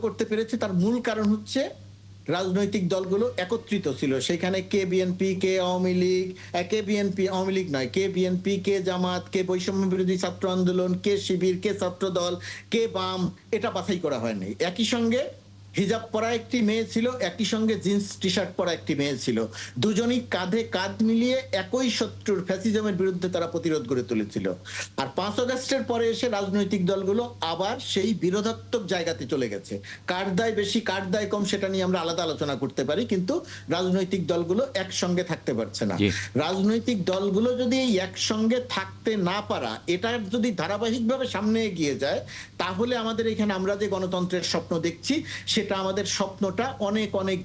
Speaker 3: করতে পেরেছে, তার মূল কারণ হচ্ছে রাজনৈতিক দলগুলো একত্রিত ছিল। সেখানে কে বিএনপি, কে আওয়ামী লীগ, কে বিএনপি আওয়ামী লীগ নয়, কে বিএনপি, কে জামাত, কে বৈষম্য বিরোধী ছাত্র আন্দোলন, কে শিবির, কে ছাত্র দল, কে বাম, এটা বাছাই করা হয়নি। একই সঙ্গে হিজাব পরা একটি মেয়ে ছিল, একই সঙ্গে জিন্স টি শার্ট পরা একটি মেয়ে ছিল, দুজনই কাঁধে কাঁধ মিলিয়ে একই শত্রুর ফ্যাসিজমের বিরুদ্ধে তারা প্রতিরোধ গড়ে তুলেছিল। আর 5 আগস্টের পরে এসে রাজনৈতিক দলগুলো আবার সেই বিরোধাত্মক জায়গাতে চলে গেছে। কার দায় বেশি কার দায় কম সেটা নিয়ে আমরা আলাদা আলোচনা করতে পারি, কিন্তু রাজনৈতিক দলগুলো একসঙ্গে থাকতে পারছে না। রাজনৈতিক দলগুলো যদি এই একসঙ্গে থাকতে না পারা, এটার যদি ধারাবাহিকভাবে সামনে এগিয়ে যায়, তাহলে আমাদের এখানে আমরা যে গণতন্ত্রের স্বপ্ন দেখছি সেটা আমাদের স্বপ্নটা অনেক অনেক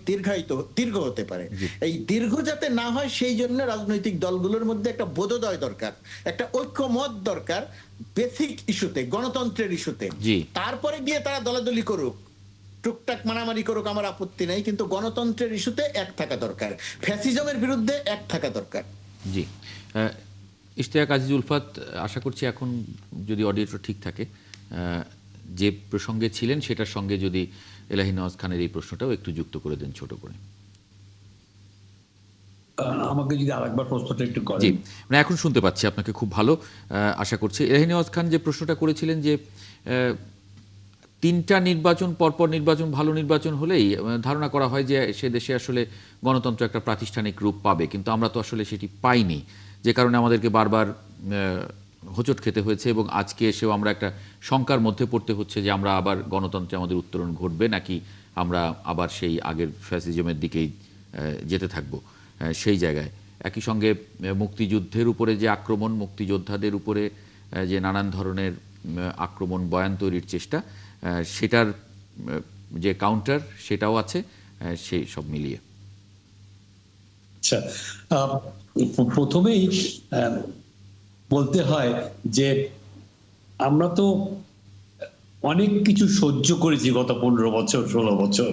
Speaker 3: দীর্ঘ হতে পারে। এই দীর্ঘ যাতে না হয় সেই জন্য রাজনৈতিক দলগুলোর মধ্যে একটা বোধোদয় দরকার, একটা ঐক্যমত দরকার বেসিক ইস্যুতে, গণতন্ত্রের ইস্যুতে। তারপরে গিয়ে তারা দলাদলি করুক, টুকটাক মারামারি করুক, আমার আপত্তি নাই, কিন্তু গণতন্ত্রের ইস্যুতে এক থাকা দরকার, ফ্যাসিজমের বিরুদ্ধে এক থাকা দরকার।
Speaker 1: জি, ইশতিয়াক আজিজ উলফাত, আশা করছি এখন যদি অডিওটা ঠিক থাকে, যে প্রসঙ্গে ছিলেন সেটার সঙ্গে যদি এলাহি নওয়াজ খানের এই প্রশ্নটাও একটু যুক্ত করে দেন ছোট করে।
Speaker 6: আমাকে যদি আরেকবার প্রশ্নটা একটু করেন।
Speaker 1: জি, মানে এখন শুনতে পাচ্ছি আপনাকে খুব ভালো, আশা করছি। এলাহি নওয়াজ খান যে প্রশ্নটা করেছিলেন যে 3টা নির্বাচন পরপর নির্বাচন, ভালো নির্বাচন হলেই ধারণা করা হয় যে সে দেশে আসলে গণতন্ত্র একটা প্রাতিষ্ঠানিক রূপ পাবে, কিন্তু আমরা তো আসলে সেটি পাইনি, যে কারণে আমাদেরকে বারবার হোঁচট খেতে হয়েছে এবং আজকে এসেও আমরা একটা শঙ্কার মধ্যে পড়তে হচ্ছে যে আমরা আবার গণতন্ত্রে আমাদের উত্তরণ ঘটবে নাকি আমরা আবার সেই আগের ফ্যাসিজমের দিকেই যেতে থাকব সেই জায়গায়। একই সঙ্গে মুক্তিযুদ্ধের উপরে যে আক্রমণ, মুক্তিযোদ্ধাদের উপরে যে নানান ধরনের আক্রমণ, বয়ান তৈরির চেষ্টা, সেটার যে কাউন্টার সেটাও আছে, সেই সব মিলিয়ে।
Speaker 6: আচ্ছা, প্রথমেই বলতে হয় যে আমরা তো অনেক কিছু সহ্য করেছি গত 15 বছর 16 বছর।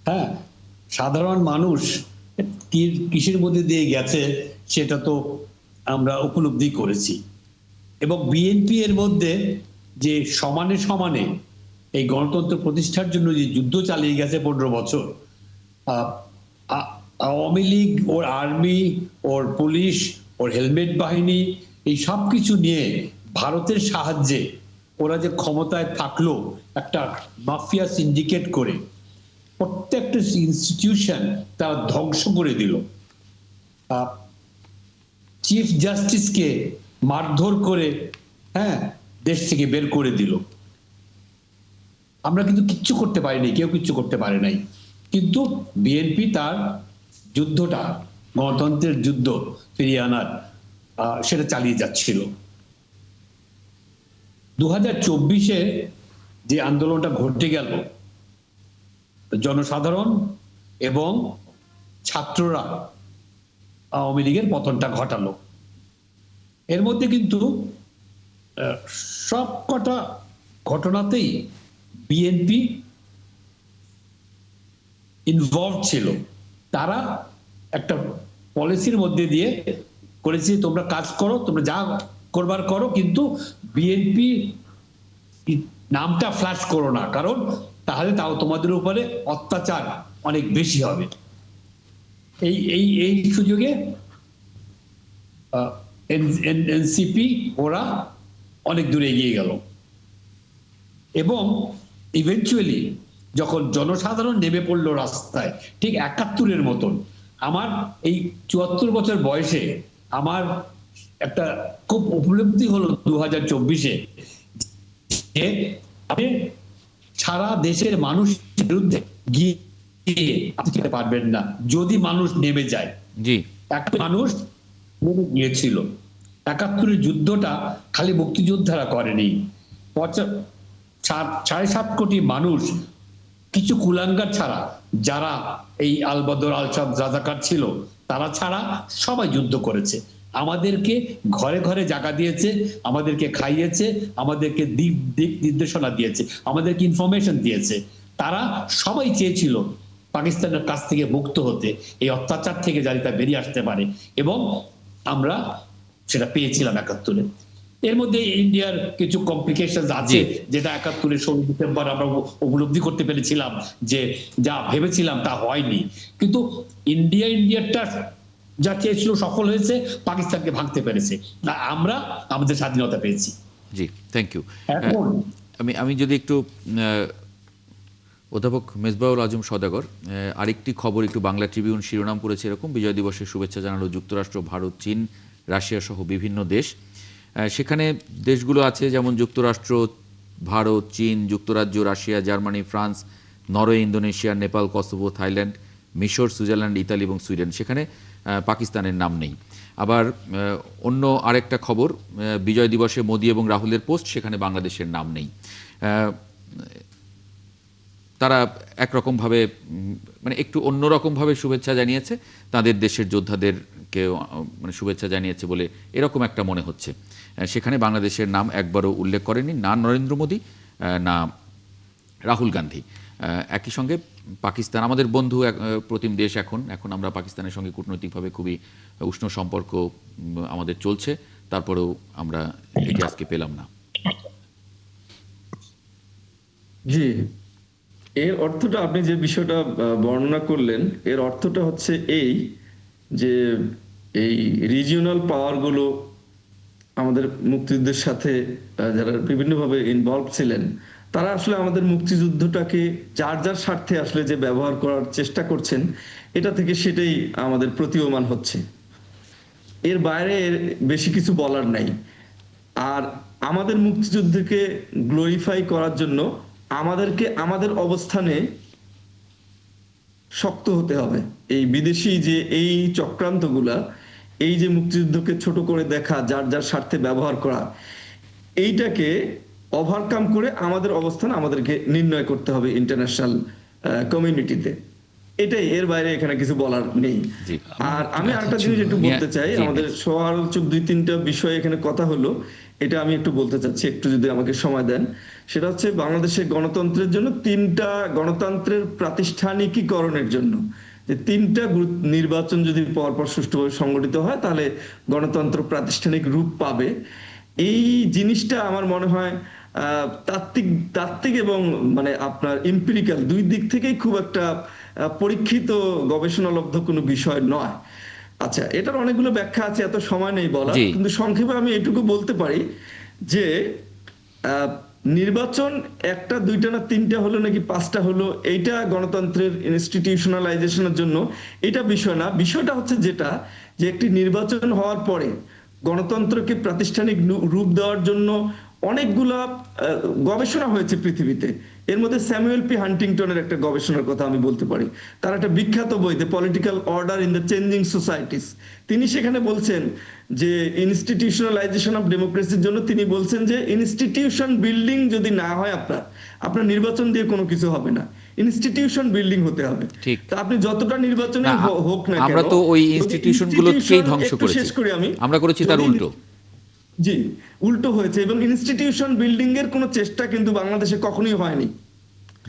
Speaker 6: হ্যাঁ, সাধারণ মানুষ কিসের মধ্যে দিয়ে গেছে সেটা তো আমরা উপলব্ধি করেছি, এবং বিএনপি এর মধ্যে যে সমানে সমানে এই গণতন্ত্র প্রতিষ্ঠার জন্য যে যুদ্ধ চালিয়ে গেছে 15 বছর, আওয়ামী লীগ, ওর আর্মি, ওর পুলিশ, ওর হেলমেট বাহিনী, এই সব কিছু নিয়ে ভারতের সাহায্যে ওরা যে ক্ষমতায় থাকলো একটা মাফিয়া সিন্ডিকেট করে প্রত্যেকটা ইনস্টিটিউশন তারা ধ্বংস করে দিল। চিফ জাস্টিসকে মারধর করে দেশ থেকে বের করে দিল। আমরা কিন্তু কিচ্ছু করতে পারিনি, কেউ কিচ্ছু করতে পারে নাই। কিন্তু বিএনপি তার যুদ্ধটা, গণতন্ত্রের যুদ্ধ ফিরিয়ে আনার, সেটা চালিয়ে যাচ্ছিল। 2024-এ যে আন্দোলনটা ঘটে গেল, জনসাধারণ এবং ছাত্ররা আওয়ামী লীগের পতনটা ঘটালো। এর মধ্যে কিন্তু সব কটা ঘটনাতেই বিএনপি ইনভলভ ছিল। তারা একটা পলিসির মধ্যে দিয়ে করেছে, তোমরা কাজ করো, তোমরা যা করবার করো, কিন্তু বিএনপি নামটা ফ্ল্যাশ করো না, কারণ তাহলে তাও তোমাদের উপরে অত্যাচার অনেক বেশি হবে। এই সুযোগে এনসিপি ওরা অনেক দূরে এগিয়ে গেল এবং ইভেনচুয়ালি যখন জনসাধারণ নেমে পড়লো রাস্তায়, ঠিক 71-এর মতন, আমার এই 74 বছর বয়সে আমার একটা খুব উপলব্ধি হলো 2024-এ যে আপনি সারা দেশের মানুষের বিরুদ্ধে গিয়ে আপনি যেতে পারবেন না যদি মানুষ নেমে যায়।
Speaker 1: জি,
Speaker 6: একটা মানুষ নেমে গিয়েছিল। 71-এর যুদ্ধটা খালি মুক্তিযোদ্ধারা করেনি, 7.5 কোটি মানুষ, কিছু কুলাঙ্গার ছাড়া, যারা এই আলবদর আলসাদ রাজাকার ছিল তারা ছাড়া সবাই যুদ্ধ করেছে। আমাদেরকে ঘরে ঘরে জায়গা দিয়েছে, আমাদেরকে খাইয়েছে, আমাদেরকে দিক নির্দেশনা দিয়েছে, আমাদেরকে ইনফরমেশন দিয়েছে। তারা সবাই চেয়েছিল পাকিস্তানের কাছ থেকে মুক্ত হতে, এই অত্যাচার থেকে যাতে তা বেরিয়ে আসতে পারে, এবং আমরা সেটা পেয়েছিলাম 71-এ। এর মধ্যে ইন্ডিয়ার কিছু কমপ্লিকেশন আছে, যেটা 71-এর 16 ডিসেম্বর আমরা উপলব্ধি করতে পেরেছিলাম যে যা ভেবেছিলাম তা হয়নি। কিন্তু ইন্ডিয়াটা যা চেয়েছিল সফল হয়েছে, পাকিস্তানকে ভাঙতে পেরেছে, আমরা আমাদের স্বাধীনতা পেয়েছি।
Speaker 1: জি, থ্যাংক ইউ। আমি যদি একটু অধ্যাপক মেজবাহুল আজম সওদাগর, আরেকটি খবর একটু বাংলা ট্রিবিউন শিরোনাম করেছে এরকম: বিজয় দিবসের শুভেচ্ছা জানালো যুক্তরাষ্ট্র, ভারত, চীন, রাশিয়া সহ বিভিন্ন দেশ। সেখানে দেশগুলো আছে যেমন যুক্তরাষ্ট্র, ভারত, চীন, যুক্তরাজ্য, Russia, Germany, France, Norway, Indonesia, Nepal, Kosovo, Thailand, মিশর, সুইজারল্যান্ড, ইতালি এবং সুইডেন। সেখানে পাকিস্তানের নাম নেই। আবার অন্য আরেকটা খবর, বিজয় দিবসে মোদি এবং রাহুলের পোস্ট, সেখানে বাংলাদেশের নাম নেই। তারা একরকমভাবে মানে একটু অন্যরকমভাবে শুভেচ্ছা জানিয়েছে, তাদের দেশের যোদ্ধাদেরকে মানে শুভেচ্ছা জানিয়েছে বলে এরকম একটা মনে হচ্ছে। সেখানে বাংলাদেশের নাম একবারও উল্লেখ করেনি, না নরেন্দ্র মোদী না রাহুল গান্ধী। একই সঙ্গে পাকিস্তান আমাদের বন্ধু প্রতিম দেশ, এখন আমরা পাকিস্তানের সঙ্গে কূটনৈতিকভাবে খুবই উষ্ণ সম্পর্ক আমাদের চলছে, তারপরেও আমরা এটি আজকে পেলাম না।
Speaker 4: জি, এর অর্থটা আপনি যে বিষয়টা বর্ণনা করলেন, এর অর্থটা হচ্ছে এই যে এই রিজিওনাল পাওয়ারগুলো আমাদের মুক্তিযুদ্ধের সাথে যারা বিভিন্নভাবে ইনভলভ ছিলেন, তারা আসলে আমাদের মুক্তিযুদ্ধটাকে যার যার স্বার্থে আসলে যে ব্যবহার করার চেষ্টা করছেন, এটা থেকে সেটাই আমাদের প্রতীয়মান হচ্ছে। এর বাইরে বেশি কিছু বলার নাই। আর আমাদের মুক্তিযুদ্ধকে গ্লোরিফাই করার জন্য আমাদেরকে আমাদের অবস্থানে শক্ত হতে হবে। এই বিদেশি যে এই চক্রান্তগুলা, এই যে মুক্তিযুদ্ধকে ছোট করে দেখা, যার যার স্বার্থে ব্যবহার করা, এইটাকে ওভারকাম করে আমাদের অবস্থান আমাদেরকে নির্ণয় করতে হবে ইন্টারন্যাশনাল কমিউনিটিতে। এটাই, এর বাইরে এখানে কিছু বলার নেই। আর আমি আরেকটা জিনিস একটু বলতে চাই, আমাদের সমালোচক 2-3টা বিষয় এখানে কথা হলো, এটা আমি একটু বলতে চাচ্ছি, একটু যদি আমাকে সময় দেন। সেটা হচ্ছে বাংলাদেশের গণতন্ত্রের জন্য 3টা গণতন্ত্রের প্রাতিষ্ঠানিকীকরণের জন্য যে 3টা নির্বাচন যদি পরপর সুষ্ঠুভাবে সংগঠিত হয়, তাহলে গণতন্ত্র প্রাতিষ্ঠানিক রূপ পাবে। এই জিনিসটা আমার মনে হয় তাত্ত্বিক এবং মানে আপনার এমপিরিক্যাল দুই দিক থেকেই খুব একটা পরীক্ষিত গবেষণালব্ধ কোনো বিষয় নয়। আচ্ছা, এটার অনেকগুলো ব্যাখ্যা আছে, এত সময় নেই বলা, কিন্তু সংক্ষেপে আমি এটুকু বলতে পারি যে নির্বাচন একটা দুইটা না তিনটা হলো নাকি পাঁচটা হলো, এইটা গণতন্ত্রের ইনস্টিটিউশনালাইজেশনের জন্য এটা বিষয় না। বিষয়টা হচ্ছে যেটা, যে একটি নির্বাচন হওয়ার পরে গণতন্ত্রকে প্রাতিষ্ঠানিক রূপ দেওয়ার জন্য অনেকগুলা গবেষণা হয়েছে পৃথিবীতে। এর মধ্যে স্যামুয়েল পি হান্টিংটনের একটা গবেষণার কথা আমি বলতে পারি। তার একটা বিখ্যাত বই the political order in the changing societies, তিনি সেখানে বলছেন যে ইনস্টিটিউশনালাইজেশন অফ ডেমোক্রেসির জন্য তিনি বলছেন যে ইনস্টিটিউশন বিল্ডিং যদি না হয় আপনার নির্বাচন দিয়ে কোনো কিছু হবে না, ইনস্টিটিউশন বিল্ডিং হতে হবে।
Speaker 1: ঠিক।
Speaker 4: তা আপনি যতটা নির্বাচনে
Speaker 1: না,
Speaker 4: হোক না কেন,
Speaker 1: আমরা তো ওই ইনস্টিটিউশন গুলোকেই ধ্বংস
Speaker 4: একটু
Speaker 1: করেছি,
Speaker 4: শেষ করি আমি,
Speaker 1: আমরা করেছি তার
Speaker 4: যদি-
Speaker 1: উল্টো।
Speaker 4: জি, উল্টো হয়েছে। এবং ইনস্টিটিউশন বিল্ডিং এর কোনো চেষ্টা কিন্তু বাংলাদেশে কখনোই হয়নি।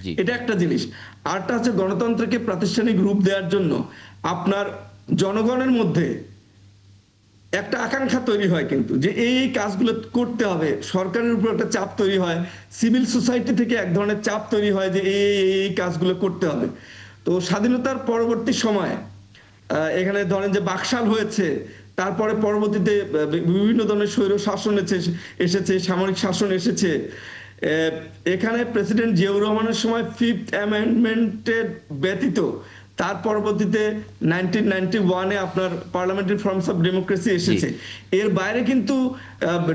Speaker 1: জি,
Speaker 4: এটা একটা জিনিস। আরটা হচ্ছে গণতন্ত্রকে প্রাতিষ্ঠানিক রূপ দেওয়ার জন্য আপনার জনগণের মধ্যে একটা আকাঙ্ক্ষা তৈরি হয় কিন্তু, যে এই কাজগুলো করতে হবে। সরকারের উপর একটা চাপ তৈরি হয়, সিভিল সোসাইটি থেকে এক ধরনের চাপ তৈরি হয় যে এই কাজগুলো করতে হবে। তো স্বাধীনতার পরবর্তী সময়ে এখানে ধরেন যে বাকশাল হয়েছে, তারপরে পরবর্তীতে বিভিন্ন ধরনের স্বৈর শাসন এসেছে, সামরিক শাসন এসেছে। এখানে প্রেসিডেন্ট জিয়াউর রহমানের সময় 5th অ্যামেন্ডমেন্টের ব্যতীত তার পরবর্তীতে 1991-এ আপনার পার্লামেন্টারি ফর্মস অফ ডেমোক্রেসি এসেছে। এর বাইরে কিন্তু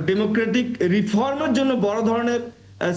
Speaker 4: ডেমোক্রেটিক রিফর্মের জন্য বড় ধরনের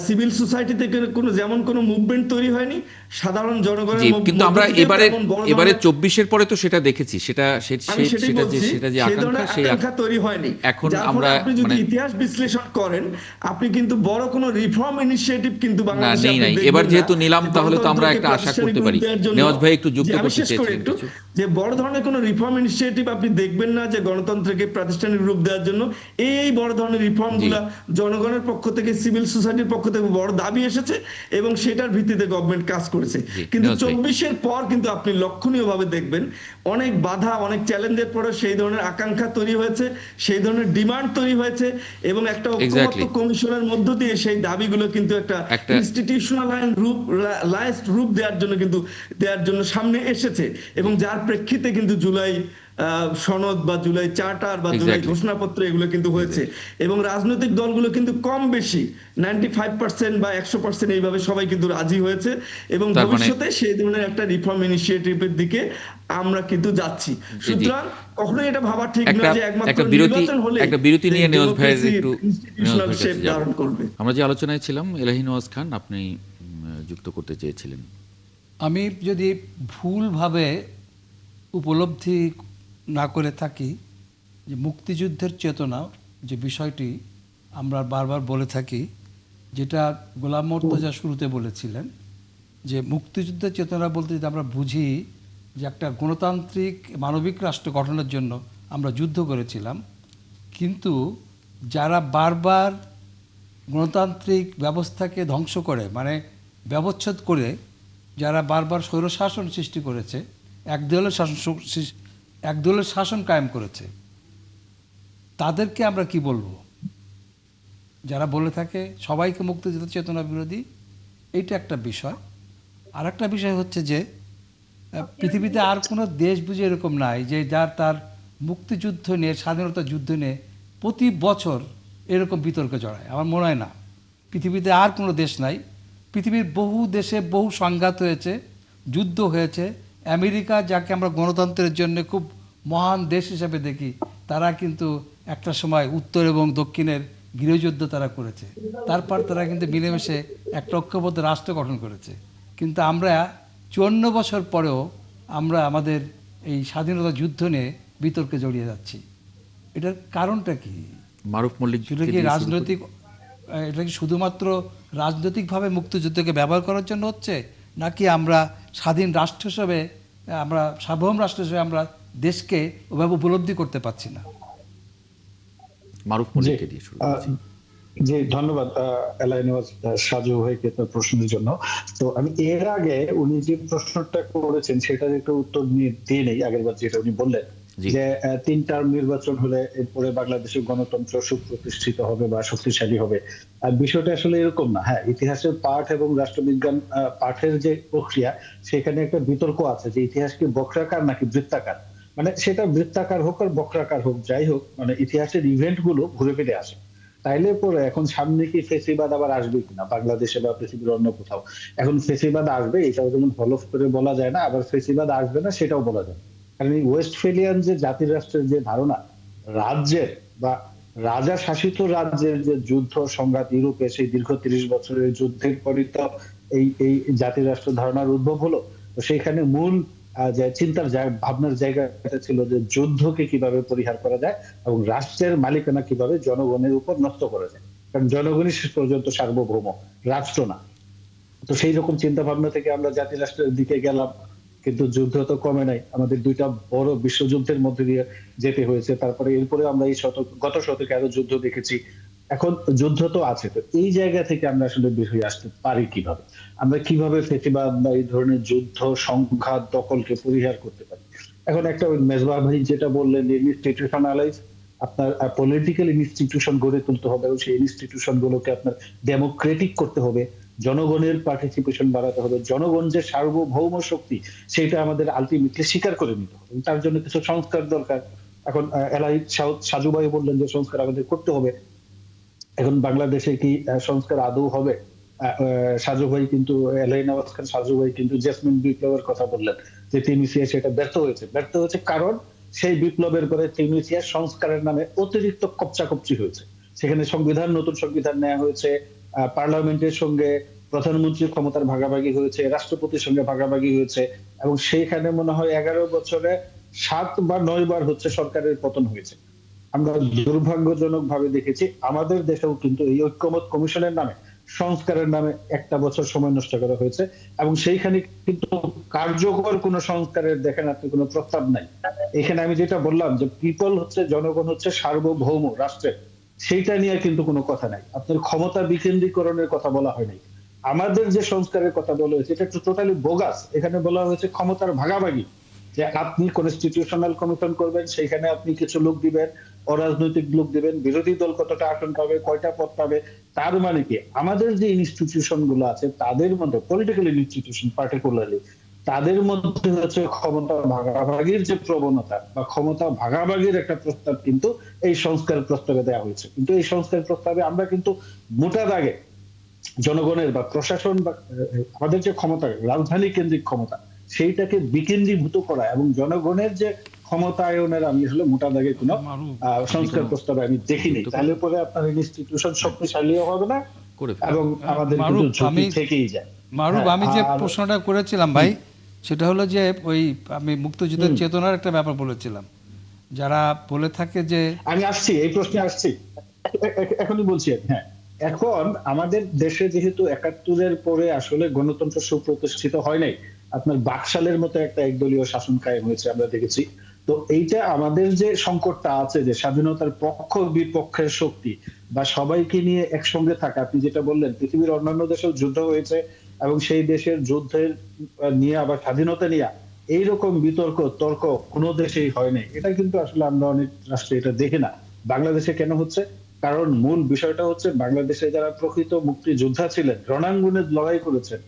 Speaker 4: সিভিল সোসাইটি থেকে যেমন কোনো মুভমেন্ট তৈরি হয়নি, সাধারণ জনগণের
Speaker 1: জি, কিন্তু আমরা
Speaker 4: মধ্যে
Speaker 1: এবারে
Speaker 4: তেমন বড়
Speaker 1: এবারে
Speaker 4: ধরনের-
Speaker 1: 24-এর পরে তো সেটা দেখেছি, সেটা
Speaker 4: আমি সেটাই
Speaker 1: সেটা যে
Speaker 4: বলছি,
Speaker 1: সেটা যে
Speaker 4: সেই ধরনের
Speaker 1: আকাঙ্ক্ষা, সেই
Speaker 4: আকাঙ্ক্ষা তৈরি হয়নি।
Speaker 1: এখন
Speaker 4: যার ফলে
Speaker 1: আমরা
Speaker 4: আপনি যদি
Speaker 1: মানে
Speaker 4: ইতিহাস বিশ্লেষণ করেন, আপনি কিন্তু বড় কোনো রিফর্ম ইনিশিয়েটিভ কিন্তু
Speaker 1: না,
Speaker 4: বাংলাদেশে
Speaker 1: নেই
Speaker 4: আপনি
Speaker 1: নাই।
Speaker 4: দেখবেন
Speaker 1: এবার
Speaker 4: না।
Speaker 1: যেহেতু নিলাম,
Speaker 4: যে
Speaker 1: তাহলে তো আমরা
Speaker 4: গণতন্ত্রকে
Speaker 1: একটা আশা
Speaker 4: প্রাতিষ্ঠানিক
Speaker 1: করতে
Speaker 4: রূপ
Speaker 1: পারি।
Speaker 4: দেওয়ার জন্য-
Speaker 1: নেওয়াজ ভাই একটু যুক্ত
Speaker 4: যে আমি
Speaker 1: করতে
Speaker 4: শেষ করি
Speaker 1: চেয়েছিলেন
Speaker 4: একটু,
Speaker 1: কিছু।
Speaker 4: যে বড় ধরনের কোনো রিফর্ম ইনিশিয়েটিভ আপনি দেখবেন না, যে গণতন্ত্রকে প্রাতিষ্ঠানিক রূপ দেওয়ার জন্য এই বড় ধরনের রিফর্ম গুলা জনগণের পক্ষ থেকে, সিভিল সোসাইটির পক্ষ থেকে বড় দাবি এসেছে এবং সেটার ভিত্তিতে গভর্নমেন্ট কাজ করেছে।
Speaker 1: জি,
Speaker 4: কিন্তু
Speaker 1: নিয়াজ ভাই।
Speaker 4: 24-এর পর কিন্তু আপনি লক্ষণীয় ভাবে দেখবেন অনেক বাধা, অনেক চ্যালেঞ্জের পরে সেই ধরনের আকাঙ্ক্ষা তৈরি হয়েছে, সেই ধরনের ডিমান্ড তৈরি হয়েছে, এবং একটা ঐক্যবদ্ধ
Speaker 1: Exactly.
Speaker 4: কমিশনের মধ্য দিয়ে সেই দাবিগুলো কিন্তু একটা ইনস্টিটিউশনালাইজড রূপ দেওয়ার জন্য সামনে এসেছে। এবং যার প্রেক্ষিতে কিন্তু জুলাই সনদ বা জুলাই চার্টার বা জুলাই
Speaker 1: Exactly.
Speaker 4: ঘোষণাপত্র এগুলো কিন্তু হয়েছে। এবং রাজনৈতিক দলগুলো কিন্তু কম বেশি 95% বা 100% এইভাবে সবাই কিন্তু রাজি হয়েছে, এবং
Speaker 1: তার মানে-
Speaker 4: ভবিষ্যতে সেই ধরনের একটা রিফর্ম ইনিশিয়েটিভের দিকে আমরা কিন্তু যাচ্ছি। সুতরাং কখনোই এটা ভাবা ঠিক না যে একমাত্র নির্বাচন হলে
Speaker 1: একটা বিরতি নিয়ে নেওয়াজ ভাইয়ের একটু
Speaker 4: ইনস্টিটিউশনাল শেপ ধারণ করবে।
Speaker 1: আমরা যে আলোচনায় ছিলাম, এলাহি নওয়াজ খান আপনি যুক্ত করতে চেয়েছিলেন।
Speaker 2: আমি যদি ভুলভাবে উপলব্ধি না করে থাকি, যে মুক্তিযুদ্ধের চেতনা যে বিষয়টি আমরা বারবার বলে থাকি, যেটা গোলাম মোর্তজা শুরুতে বলেছিলেন, যে মুক্তিযুদ্ধের চেতনা বলতে যদি আমরা বুঝি যে একটা গণতান্ত্রিক মানবিক রাষ্ট্র গঠনের জন্য আমরা যুদ্ধ করেছিলাম, কিন্তু যারা বারবার গণতান্ত্রিক ব্যবস্থাকে ধ্বংস করে, মানে ব্যবচ্ছেদ করে যারা বারবার স্বৈরশাসন সৃষ্টি করেছে, একদলের শাসন কায়েম করেছে, তাদেরকে আমরা কি বলবো? যারা বলে থাকে সবাইকে মুক্তিযুদ্ধ চেতনা বিরোধী, এইটা একটা বিষয়। আর একটা বিষয় হচ্ছে যে পৃথিবীতে আর কোনো দেশ বুঝে এরকম নাই যে যার তার মুক্তিযুদ্ধ নিয়ে, স্বাধীনতা যুদ্ধ নিয়ে প্রতি বছর এরকম বিতর্কে জড়ায়। আমার মনে হয় না পৃথিবীতে আর কোনো দেশ নাই। পৃথিবীর বহু দেশে বহু সংঘাত হয়েছে, যুদ্ধ হয়েছে। আমেরিকা, যাকে আমরা গণতন্ত্রের জন্য খুব মহান দেশ হিসেবে দেখি, তারা কিন্তু একটা সময় উত্তর এবং দক্ষিণের গৃহযুদ্ধ তারা করেছে, তারপর তারা কিন্তু মিলেমিশে একটা ঐক্যবদ্ধ রাষ্ট্র গঠন করেছে। কিন্তু আমরা 54 বছর পরেও আমরা আমাদের এই স্বাধীনতা যুদ্ধ নিয়ে বিতর্কে জড়িয়ে যাচ্ছি। এটার কারণটা কি?
Speaker 1: মারুফ মল্লিক,
Speaker 2: সেটা কি রাজনৈতিক, এটা কি শুধুমাত্র রাজনৈতিকভাবে মুক্তিযুদ্ধকে ব্যবহার করার জন্য হচ্ছে, নাকি আমরা স্বাধীন রাষ্ট্র হিসেবে, আমরা সার্বভৌম রাষ্ট্র হিসেবে আমরা দেশকে ওভাবে উপলব্ধি করতে পারছি না?
Speaker 1: মারুফ মল্লিককে দিয়ে শুরু করছি।
Speaker 5: জি, ধন্যবাদ এলাহি নওয়াজ সাজু ভাইকে তার প্রশ্নের জন্য। তো আমি এর আগে উনি যে প্রশ্নটা করেছেন সেটার একটু উত্তর দিয়ে নেই। আগেরবার যেটা উনি বললেন যে 3 টার্ম নির্বাচন হলে এরপরে বাংলাদেশের গণতন্ত্র সুপ্রতিষ্ঠিত হবে বা শক্তিশালী হবে। আর বিষয়টা আসলে এরকম না। হ্যাঁ, ইতিহাসের পাঠ এবং রাষ্ট্রবিজ্ঞান পাঠের যে প্রক্রিয়া, সেখানে একটা বিতর্ক আছে যে ইতিহাস কি বক্রাকার নাকি বৃত্তাকার। মানে সেটা বৃত্তাকার হোক আর বক্রাকার হোক, যাই হোক, মানে ইতিহাসের ইভেন্ট গুলো ঘুরে ফিরে আসে। তাইলে পরে এখন সামনে কি ফেসিবাদ আবার আসবে কিনা বাংলাদেশে বা পৃথিবীর অন্য কোথাও? এখন ফেসিবাদ আসবে এটাও যেমন হলফ করে বলা যায় না, আবার ফেসিবাদ আসবে না সেটাও বলা যায় না। কারণ এই ওয়েস্টফেলিয়ান যে জাতি রাষ্ট্রের যে ধারণা, রাজ্যের বা রাজা শাসিত রাজ্যের যে যুদ্ধ সংঘাত ইউরোপে সেই দীর্ঘ ৩০ বছরের যুদ্ধের পরই তো এই জাতি রাষ্ট্র ধারণার উদ্ভব হলো। তো সেইখানে মূল যে চিন্তার ভাবনার জায়গাটা ছিল যে যুদ্ধকে কিভাবে পরিহার করা যায় এবং রাষ্ট্রের মালিকানা কিভাবে জনগণের উপর নষ্ট করা যায়, কারণ জনগণই শেষ পর্যন্ত সার্বভৌম, রাষ্ট্র না। তো সেই রকম চিন্তা ভাবনা থেকে আমরা জাতি রাষ্ট্রের দিকে গেলাম, কিন্তু যুদ্ধ তো কমে নাই, আমাদের দুইটা বড় বিশ্বযুদ্ধের মধ্যে দিয়ে যেতে হয়েছে। তারপরে এরপরে আমরা এই গত শতকে আরো যুদ্ধ দেখেছি। এখন যুদ্ধ তো আছে, তো এই জায়গা থেকে আমরা আসলে বের হয়ে আসতে পারি কিভাবে? আমরা কিভাবে ফেসিবাদ বা এই ধরনের যুদ্ধ সংঘাত দখলকে পরিহার করতে পারি? এখন একটা ওই মেজবাহ ভাই যেটা বললেন, ইনস্টিটিউশনালাইজ, আপনার পলিটিক্যাল ইনস্টিটিউশন গড়ে তুলতে হবে এবং সেই ইনস্টিটিউশন গুলোকে আপনার ডেমোক্রেটিক করতে হবে, জনগণের পার্টিসিপেশন বাড়াতে হবে, জনগণ যে সার্বভৌম শক্তি সেটা আমাদের আলটিমেটলি স্বীকার করে নিতে হবে। তার জন্য কিছু সংস্কার দরকার। এখন এলাই সাজু ভাই বললেন যে সংস্কার আমাদের করতে হবে। এখন বাংলাদেশে কি সংস্কার আদৌ হবে? সাজু ভাই কিন্তু, এলাই নওয়াজ খান সাজু ভাই কিন্তু জেসমিন বিপ্লবের কথা বললেন যে তিউনিসিয়া সেটা ব্যর্থ হয়েছে কারণ সেই বিপ্লবের পরে তিউনিসিয়া সংস্কারের নামে অতিরিক্ত কপচাকপচি হয়েছে। সেখানে নতুন সংবিধান নেওয়া হয়েছে, পার্লামেন্টের সঙ্গে প্রধানমন্ত্রীর ক্ষমতার ভাগাভাগি হয়েছে, রাষ্ট্রপতির সঙ্গে ভাগাভাগি হয়েছে, এবং সেইখানে মনে হয় 11 বছরে 7 বা 9 বার হচ্ছে সরকারের পতন হয়েছে। আমরা দুর্ভাগ্যজনক ভাবে দেখেছি আমাদের দেশেও কিন্তু এই ঐক্যমত কমিশনের নামে, সংস্কারের নামে একটা বছর সময় নষ্ট করা হয়েছে, এবং সেইখানে কিন্তু কার্যকর কোন সংস্কারের দেখেন আপনি কোনো প্রস্তাব নাই। এখানে আমি যেটা বললাম যে পিপল হচ্ছে, জনগণ হচ্ছে সার্বভৌম রাষ্ট্রের, সেইটা নিয়ে কিন্তু কোনো কথা নাই। আপনার ক্ষমতা বিকেন্দ্রীকরণের কথা বলা হয় নাই। আমাদের যে সংস্কারের কথা বলা হয়েছে এটা টোটালি বোগাস। এখানে বলা হয়েছে ক্ষমতার ভাগাভাগি, যে আপনি কনস্টিটিউশনাল কমিশন করবেন, সেখানে আপনি কিছু লোক দিবেন, অরাজনৈতিক লোক দিবেন, বিরোধী দল কতটা আসন পাবে, কয়টা পদ পাবে। তার মানে কি আমাদের যে ইনস্টিটিউশন গুলো আছে তাদের মধ্যে, পলিটিক্যাল ইনস্টিটিউশন পার্টিকুলারলি, তাদের মধ্যে হচ্ছে ক্ষমতা ভাগাভাগির যে প্রবণতা বা ক্ষমতা ভাগাভাগির একটা প্রস্তাব কিন্তু এই সংস্কার প্রস্তাবে দেওয়া হয়েছে। কিন্তু এই সংস্কার প্রস্তাবে আমরা কিন্তু মোটা দাগে জনগণের বা প্রশাসন বা আমাদের যে ক্ষমতা, রাজধানী কেন্দ্রিক ক্ষমতা, সেইটাকে বিকেন্দ্রীভূত করা এবং জনগণের যে ক্ষমতায়নের আমি আসলে মোটা দাগে কোনো সংস্কার প্রস্তাবে আমি দেখিনি। তাহলে পরে আপনার ইনস্টিটিউশন শক্তিশালীও হবে না এবং আমাদের কিন্তু ঝুঁকি থেকেই যায়।
Speaker 2: মারুফ, আমি যে প্রশ্নটা করেছিলাম ভাই, সেটা হলো যে ওই আমি মুক্তিযুদ্ধের চেতনার একটা ব্যাপার বলেছিলাম। যারা বলে থাকে যে,
Speaker 5: আমি আসছি এই প্রশ্নে আসছি, এখনই বলছি। হ্যাঁ, এখন আমাদের দেশে যেহেতু 71-এর পরে আসলে গণতন্ত্র সুপ্রতিষ্ঠিত হয় নাই, আপনার বাকশালের মতো একটা একদলীয় শাসন কায়েম হয়েছে আমরা দেখেছি। তো এইটা আমাদের যে সংকটটা আছে যে স্বাধীনতার পক্ষ বিপক্ষের শক্তি বা সবাইকে নিয়ে একসঙ্গে থাকা, আপনি যেটা বললেন পৃথিবীর অন্যান্য দেশেও যুদ্ধ হয়েছে এবং সেই দেশের যুদ্ধের নিয়ে আবার স্বাধীনতা নিয়ে এইরকম বিতর্ক তর্ক কোনো দেশেই হয় নাই। এটা কিন্তু আসলে আমরা অনেক রাষ্ট্রে এটা দেখি না। বাংলাদেশে কেন হচ্ছে? কারণ মূল বিষয়টা হচ্ছে বাংলাদেশে যারা প্রকৃত মুক্তিযোদ্ধা ছিলেন, রণাঙ্গনে লড়াই করেছেন,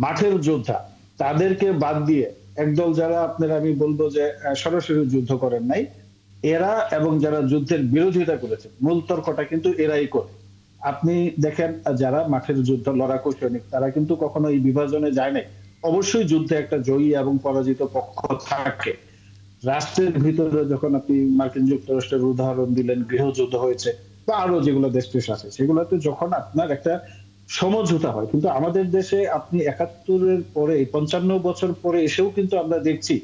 Speaker 5: মাঠের যোদ্ধা, তাদেরকে বাদ দিয়ে একদল যারা আপনার, আমি বলবো যে সরাসরি যুদ্ধ করেন নাই, এরা এবং যারা যুদ্ধের বিরোধিতা করেছেন, মূল তর্কটা কিন্তু এরাই করে। আপনি দেখেন যারা মাঠের যুদ্ধ লড়াকু সৈনিক, তারা কিন্তু কখনো এই বিভাজনে যায় নাই। অবশ্যই যুদ্ধে একটা জয়ী এবং পরাজিত পক্ষ থাকে। রাষ্ট্রের ভিতরে যখন আপনি মার্কিন যুক্তরাষ্ট্রের উদাহরণ দিলেন, গৃহযুদ্ধ হয়েছে বা আরো যেগুলো দেশ টেশ আছে, সেগুলোতে যখন আপনার একটা সমঝোতা হয়, কিন্তু আমাদের দেশে আপনি 71-এর পরে 55 বছর পরে এসেও কিন্তু আমরা দেখছি,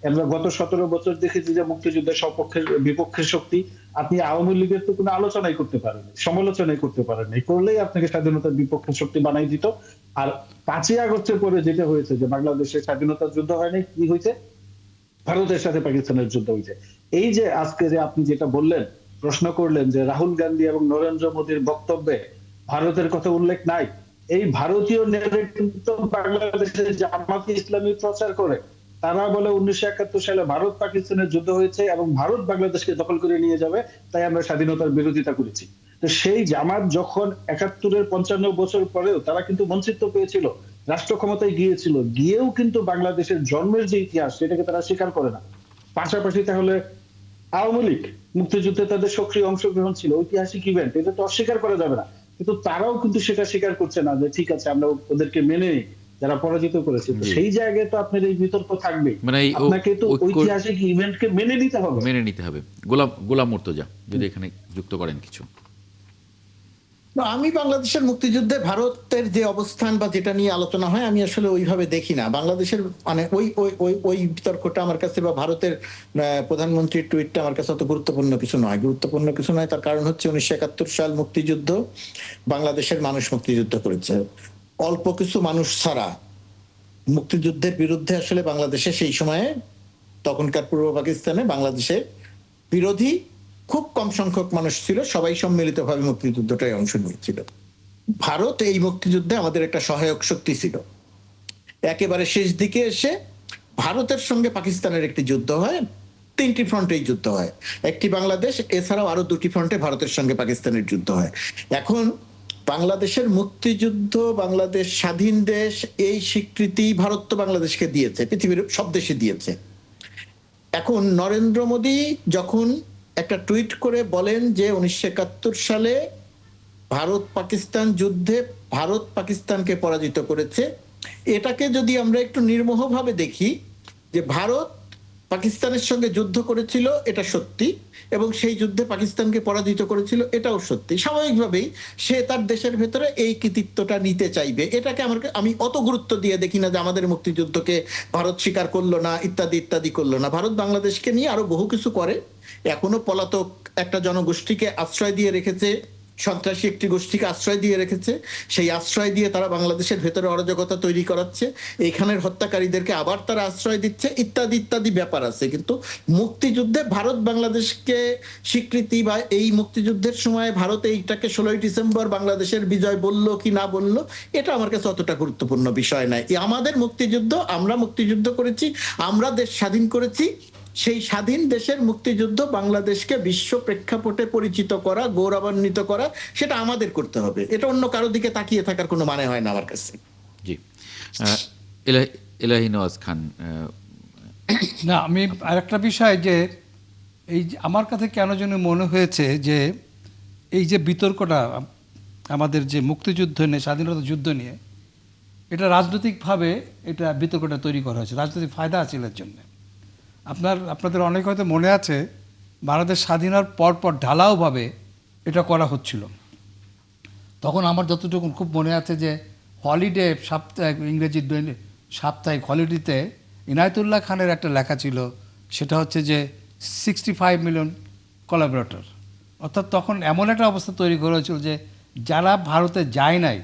Speaker 5: আমরা গত 17 বছর দেখেছি যে মুক্তিযুদ্ধের সপক্ষের বিপক্ষের শক্তি, আপনি আওয়ামী লীগের তো কোনো আলোচনাই করতে পারেন, সমালোচনাই করতে পারেন, করলেই আপনাকে স্বাধীনতার বিপক্ষের শক্তি বানাই দিত। আর 5ই আগস্টের পরে যেটা হয়েছে যে বাংলাদেশের স্বাধীনতার যুদ্ধ হয়নি, কি হয়েছে? ভারতের সাথে পাকিস্তানের যুদ্ধ হয়েছে। এই যে আজকে যে আপনি যেটা বললেন, প্রশ্ন করলেন যে রাহুল গান্ধী এবং নরেন্দ্র মোদীর বক্তব্যে ভারতের কথা উল্লেখ নাই, এই ভারতীয় নেগেটিভ তো বাংলাদেশের জামাত ইসলামী প্রচার করে। তারা বলে 1971 সালে ভারত পাকিস্তানের যুদ্ধ হয়েছে এবং ভারত বাংলাদেশকে দখল করে নিয়ে যাবে, তাই আমরা স্বাধীনতার বিরোধিতা করেছি। তো সেই জামাত যখন 71-এর 55 বছর পরেও তারা কিন্তু মন্ত্রিত্ব পেয়েছিল, রাষ্ট্র ক্ষমতায় গিয়েছিল, গিয়েও কিন্তু বাংলাদেশের জন্মের যে ইতিহাস সেটাকে তারা স্বীকার করে না। পাশাপাশি তাহলে আওয়ামী লীগ মুক্তিযুদ্ধে তাদের সক্রিয় অংশগ্রহণ ছিল, ঐতিহাসিক ইভেন্ট, এটা তো অস্বীকার করা যাবে না। কিন্তু তারাও কিন্তু সেটা স্বীকার করছে না যে ঠিক আছে আমরা ওদেরকে মেনে নিই যারা পরাজিত করেছে। তো সেই জায়গায় তো আপনার এই বিতর্ক থাকবে,
Speaker 1: মানে এই
Speaker 5: আপনাকে তো
Speaker 1: ঐক্য
Speaker 5: ঐতিহাসিক ইভেন্টকে মেনে নিতে হবে।
Speaker 1: গোলাম মুর্তজা যদি এখানে যুক্ত করেন কিছু।
Speaker 3: আমি বাংলাদেশের মুক্তিযুদ্ধে ভারতের যে অবস্থান বা যেটা নিয়ে আলোচনা হয় আমি আসলে ওইভাবে দেখি না। বাংলাদেশের মানে ওই ওই ওই ওই বিতর্কটা আমার কাছে বা ভারতের প্রধানমন্ত্রীর টুইটটা আমার কাছে অত গুরুত্বপূর্ণ কিছু নয়। গুরুত্বপূর্ণ কিছু নয় তার কারণ হচ্ছে 1971 সাল মুক্তিযুদ্ধ, বাংলাদেশের মানুষ মুক্তিযুদ্ধ করেছে। অল্প কিছু মানুষ ছাড়া মুক্তিযুদ্ধের বিরুদ্ধে আসলে বাংলাদেশে সেই সময়ে তখনকার পূর্ব পাকিস্তানে বাংলাদেশের বিরোধী খুব কম সংখ্যক মানুষ ছিল, সবাই সম্মিলিতভাবে মুক্তিযুদ্ধটায় অংশ নিয়েছিল। ভারত এই মুক্তিযুদ্ধে আমাদের একটা সহায়ক শক্তি ছিল। একেবারে শেষ দিকে এসে ভারতের সঙ্গে পাকিস্তানের একটি যুদ্ধ হয়, 3টি ফ্রন্টেই যুদ্ধ হয়, একটি বাংলাদেশ, এছাড়াও আরো 2টি ফ্রন্টে ভারতের সঙ্গে পাকিস্তানের যুদ্ধ হয়। এখন বাংলাদেশের মুক্তিযুদ্ধ, বাংলাদেশ স্বাধীন দেশ, এই স্বীকৃতি ভারত তো বাংলাদেশকে দিয়েছে, পৃথিবীর সব দেশে দিয়েছে। এখন নরেন্দ্র মোদী যখন একটা টুইট করে বলেন যে 1971 সালে ভারত পাকিস্তান যুদ্ধে ভারত পাকিস্তানকে পরাজিত করেছে, এটাকে যদি আমরা একটু নির্মোহভাবে দেখি যে ভারত পাকিস্তানের সঙ্গে যুদ্ধ করেছিল এটা সত্যি, এবং সেই যুদ্ধে পাকিস্তানকে পরাজিত করেছিল এটাও সত্যি, স্বাভাবিকভাবেই সে তার দেশের ভেতরে এই কৃতিত্বটা নিতে চাইবে। এটাকে আমি অত গুরুত্ব দিয়ে দেখি না যে আমাদের মুক্তিযুদ্ধকে ভারত স্বীকার করলো না ইত্যাদি ইত্যাদি করলো না। ভারত বাংলাদেশকে নিয়ে আরো বহু কিছু করে, এখনো পলাতক একটা জনগোষ্ঠীকে আশ্রয় দিয়ে রেখেছে, সন্ত্রাসী একটি গোষ্ঠীকে আশ্রয় দিয়ে রেখেছে, সেই আশ্রয় দিয়ে তারা বাংলাদেশের ভেতরে অরাজকতা তৈরি করাচ্ছে, এইখানের হত্যাকারীদেরকে আবার তারা আশ্রয় দিচ্ছে, ইত্যাদি ইত্যাদি ব্যাপার আছে। কিন্তু মুক্তিযুদ্ধে ভারত বাংলাদেশকে স্বীকৃতি বা এই মুক্তিযুদ্ধের সময় ভারত এইটাকে 16ই ডিসেম্বর বাংলাদেশের বিজয় বললো কি না বললো এটা আমার কাছে অতটা গুরুত্বপূর্ণ বিষয় নয়। আমাদের মুক্তিযুদ্ধ, আমরা মুক্তিযুদ্ধ করেছি, আমরা দেশ স্বাধীন করেছি, সেই স্বাধীন দেশের মুক্তিযুদ্ধ বাংলাদেশকে বিশ্ব প্রেক্ষাপটে পরিচিত করা, গৌরবান্বিত করা, সেটা আমাদের করতে হবে। এটা অন্য কারো দিকে তাকিয়ে থাকার কোনো মানে হয় না আমার কাছে।
Speaker 1: জি, এলাহি নওয়াজ খান।
Speaker 2: না, আমি আরেকটা বিষয় যে এই আমার কাছে কেন যেন মনে হয়েছে যে এই যে বিতর্কটা আমাদের যে মুক্তিযুদ্ধ নিয়ে, স্বাধীনতা যুদ্ধ নিয়ে, এটা রাজনৈতিকভাবে এটা বিতর্কটা তৈরি করা হয়েছে, রাজনৈতিক ফায়দা হাসিলের জন্য। আপনাদের অনেক হয়তো মনে আছে বাংলাদেশ স্বাধীন হওয়ার পরপর ঢালাওভাবে এটা করা হচ্ছিল। তখন আমার যতটুকু খুব মনে আছে যে হলিডে সাপ্তাহিক, ইংরেজি সাপ্তাহিক হলিডেতে ইনায়েতুল্লাহ খানের একটা লেখা ছিল, সেটা হচ্ছে যে 65 মিলিয়ন কোলাবোরেটর। অর্থাৎ তখন এমন একটা অবস্থা তৈরি করা হয়েছিল যে যারা ভারতে যায় নাই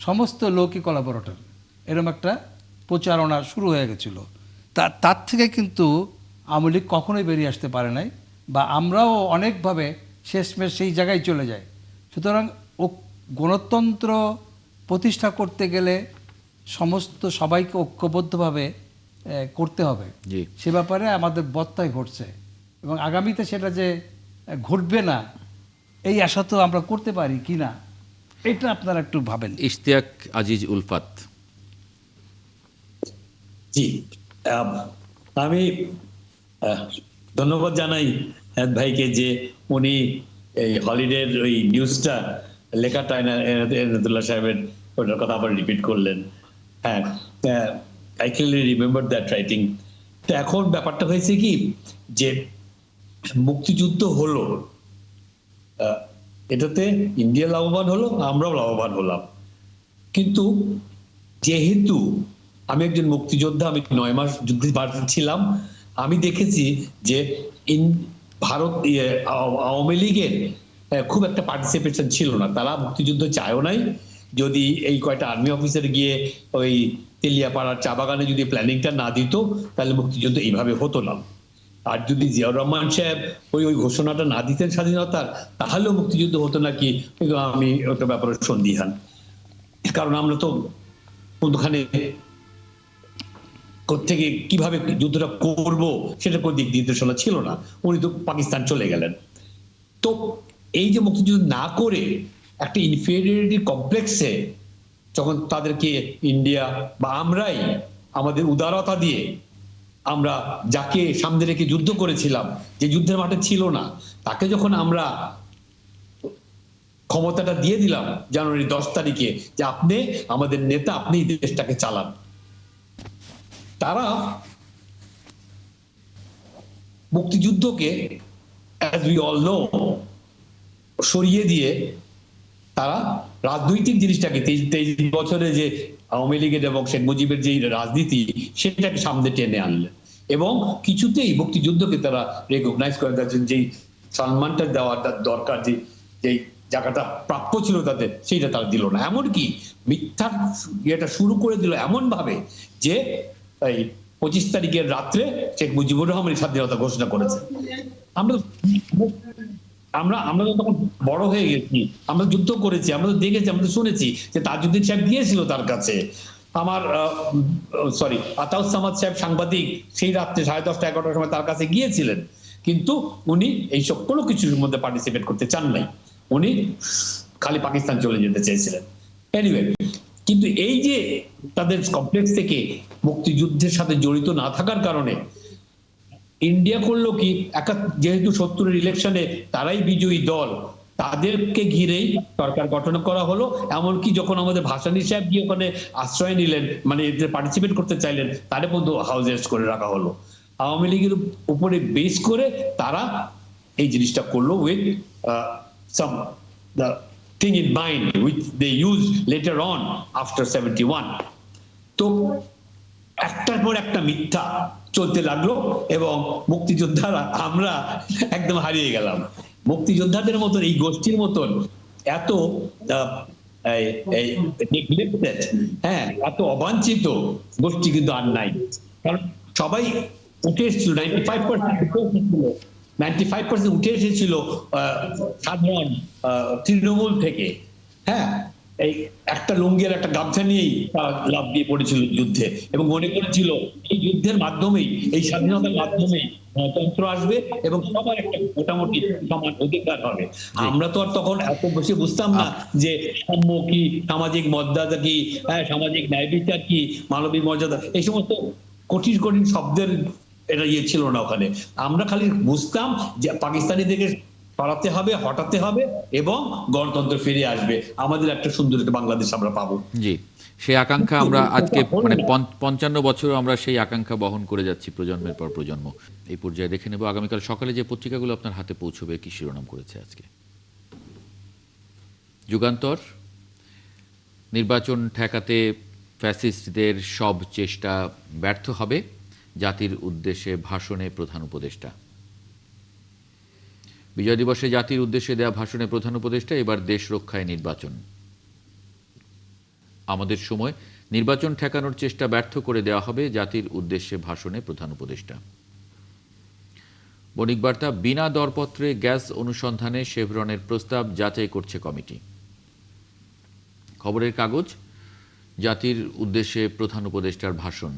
Speaker 2: সমস্ত লোকই কোলাবোরেটর, এরকম একটা প্রচারণা শুরু হয়ে গেছিল। তার থেকে কিন্তু আওয়ামী লীগ কখনোই বেরিয়ে আসতে পারে নাই, বা আমরাও অনেকভাবে শেষমেশ সেই জায়গায় চলে যাই। সুতরাং গণতন্ত্র প্রতিষ্ঠা করতে গেলে সমস্ত সবাইকে ঐক্যবদ্ধভাবে করতে হবে, সে ব্যাপারে আমাদের বত্তাই ঘটছে, এবং আগামীতে সেটা যে ঘটবে না এই আশা তো আমরা করতে পারি কি না, এটা আপনারা একটু ভাবেন।
Speaker 1: ইশতিয়াক আজিজ উলফাত।
Speaker 6: জি, আমি ধন্যবাদ জানাই ভাইকে যে উনি এই হলিডের ওই নিউজটা লেখাটা এনায়েতুল্লাহ সাহেবের ওটার কথা আবার রিপিট করলেন। হ্যাঁ, I clearly remember that writing. তো এখন ব্যাপারটা হয়েছে কি যে মুক্তিযুদ্ধ হলো, এটাতে ইন্ডিয়া লাভবান হলো, আমরাও লাভবান হলাম। কিন্তু যেহেতু আমি একজন মুক্তিযোদ্ধা, আমি 9 মাস যুদ্ধে ছিলাম, আমি দেখেছি যে ভারত আওয়ামী লীগের খুব একটা পার্টিসিপেশন ছিল না, তারা মুক্তিযুদ্ধ চায়ও নাই। যদি এই কয়টা আর্মি অফিসার গিয়ে ওই তেলিয়াপাড়ার চা বাগানে যদি প্ল্যানিংটা না দিত তাহলে মুক্তিযুদ্ধ এইভাবে হতো না। আর যদি জিয়াউর রহমান সাহেব ওই ঘোষণাটা না দিতেন স্বাধীনতার, তাহলেও মুক্তিযুদ্ধ হতো নাকি আমি ওটা ব্যাপারে সন্দিহান। কারণ আমরা তো কোনখানে কোত্থেকে কিভাবে যুদ্ধটা করব সেটা কোনো দিক নির্দেশনা ছিল না, উনি তো পাকিস্তান চলে গেলেন। তো এই যে মুক্তিযুদ্ধ না করে একটা ইনফেরিয়রিটি কমপ্লেক্সে যখন তাদেরকে ইন্ডিয়া বা আমরাই আমাদের উদারতা দিয়ে আমরা যাকে সামনে রেখে যুদ্ধ করেছিলাম, যে যুদ্ধের মাঠে ছিল না, তাকে যখন আমরা ক্ষমতাটা দিয়ে দিলাম জানুয়ারি 10 তারিখে, যে আপনি আমাদের নেতা, আপনি দেশটাকে চালান, তারা মুক্তিযুদ্ধকে as we all know সরিয়ে দিয়ে তারা রাজনৈতিক জিনিসটাকে 23 বছরে যে আওয়ামী লীগের এবং শেখ মুজিবের যে রাজনীতি, সেটাকে সামনে টেনে আনলেন এবং কিছুতেই মুক্তিযুদ্ধকে তারা রেকগনাইজ করে দিয়েছেন, যেই সম্মানটা দেওয়াটা দরকার, যে যেই জায়গাটা প্রাপ্য ছিল তাদের, সেইটা তারা দিল না। এমনকি মিথ্যার ইয়েটা শুরু করে দিল এমন ভাবে যে এই 25 তারিখের রাত্রে শেখ মুজিবুর রহমান স্বাধীনতা ঘোষণা করেছে। আমরা আমরা আমরা তো তখন বড় হয়ে গেছি, আমরা যুদ্ধ করেছি, আমরা তো দেখেছি, আমরা তো শুনেছি যে তাজউদ্দিন সাহেব গিয়েছিল তার কাছে। আমার আতাউস সামাদ সাহেব সাংবাদিক সেই রাত্রে 10:30 11টার সময় তার কাছে গিয়েছিলেন, কিন্তু উনি এইসব কোনো কিছুর মধ্যে পার্টিসিপেট করতে চান নাই, উনি খালি পাকিস্তান চলে যেতে চেয়েছিলেন। এনিওয়ে, কিন্তু এই যে তাদের কমপ্লেক্স থেকে মুক্তিযুদ্ধের সাথে জড়িত না থাকার কারণে ইন্ডিয়া করলো কি, যেহেতু 70-এর ইলেকশনে তারাই বিজয়ী দল, তাদেরকে ঘিরেই সরকার গঠন করা হলো। এমনকি যখন আমাদের ভাসানী সাহেব গিয়ে ওখানে আশ্রয় নিলেন, মানে এতে পার্টিসিপেট করতে চাইলেন, তারে পর্যন্ত হাউস অ্যারেস্ট করে রাখা হলো। আওয়ামী লীগের উপরে বেস করে তারা এই জিনিসটা করলো, with some the thing in mind which they use later on after 71। তো একটার পর একটা মিথ্যা চলতে লাগলো এবং মুক্তিযোদ্ধারা আমরা একদম হারিয়ে গেলাম। মুক্তিযোদ্ধাদের মতন, এই গোষ্ঠীর মতন এত হ্যাঁ, এত অবাঞ্ছিত গোষ্ঠী কিন্তু আর নাই। কারণ সবাই উঠে এসেছিল, 95% উঠে এসেছিল সাধারণ তৃণমূল থেকে। হ্যাঁ, এই একটা লুঙ্গি আর একটা গামছা নিয়েই লাভ দিয়ে পড়েছিল যুদ্ধে এবং মনে করেছিল এই যুদ্ধের মাধ্যমেই, এই স্বাধীনতার মাধ্যমেই গণতন্ত্র আসবে এবং সবার একটা মোটামুটি সমান অধিকার হবে। আমরা তো আর তখন এত বেশি বুঝতাম না যে সাম্য কি, সামাজিক মর্যাদা কি, সামাজিক ন্যায় বিচার কি, মানবিক মর্যাদা, এই সমস্ত কঠিন কঠিন শব্দের এটা ইয়ে ছিল না ওখানে। আমরা খালি বুঝতাম যে পাকিস্তানি থেকে সরাতে হবে, হটাতে হবে এবং গণতন্ত্র ফিরে আসবে, আমাদের একটা সুন্দর একটা বাংলাদেশ আমরা পাবো।
Speaker 1: জি, সেই আকাঙ্ক্ষা আমরা আজকে মানে 55 বছরও আমরা সেই আকাঙ্ক্ষা বহন করে যাচ্ছি প্রজন্মের পর প্রজন্ম। এই পর্যায়ে দেখে নেব আগামীকাল সকালে যে পত্রিকাগুলো আপনার হাতে পৌঁছবে কি শিরোনাম করেছে আজকে। যুগান্তর, নির্বাচন ঠেকাতে ফ্যাসিস্টদের সব চেষ্টা ব্যর্থ হবে, জাতির উদ্দেশ্যে ভাষণে প্রধান উপদেষ্টা। বিজয় দিবসে জাতির উদ্দেশ্যে দেয়া ভাষণে প্রধান উপদেষ্টা, এবার দেশ রক্ষায় নির্বাচন। আমাদের সময় নির্বাচন ঠেকানোর চেষ্টা ব্যর্থ করে দেওয়া হবে, জাতির উদ্দেশ্যে ভাষণে প্রধান উপদেষ্টা। বণিক বার্তা, বিনা দরপত্রে গ্যাস অনুসন্ধানে শেভরনের প্রস্তাব যাচাই করছে কমিটি। খবরের কাগজ, জাতির উদ্দেশ্যে প্রধান উপদেষ্টার ভাষণ।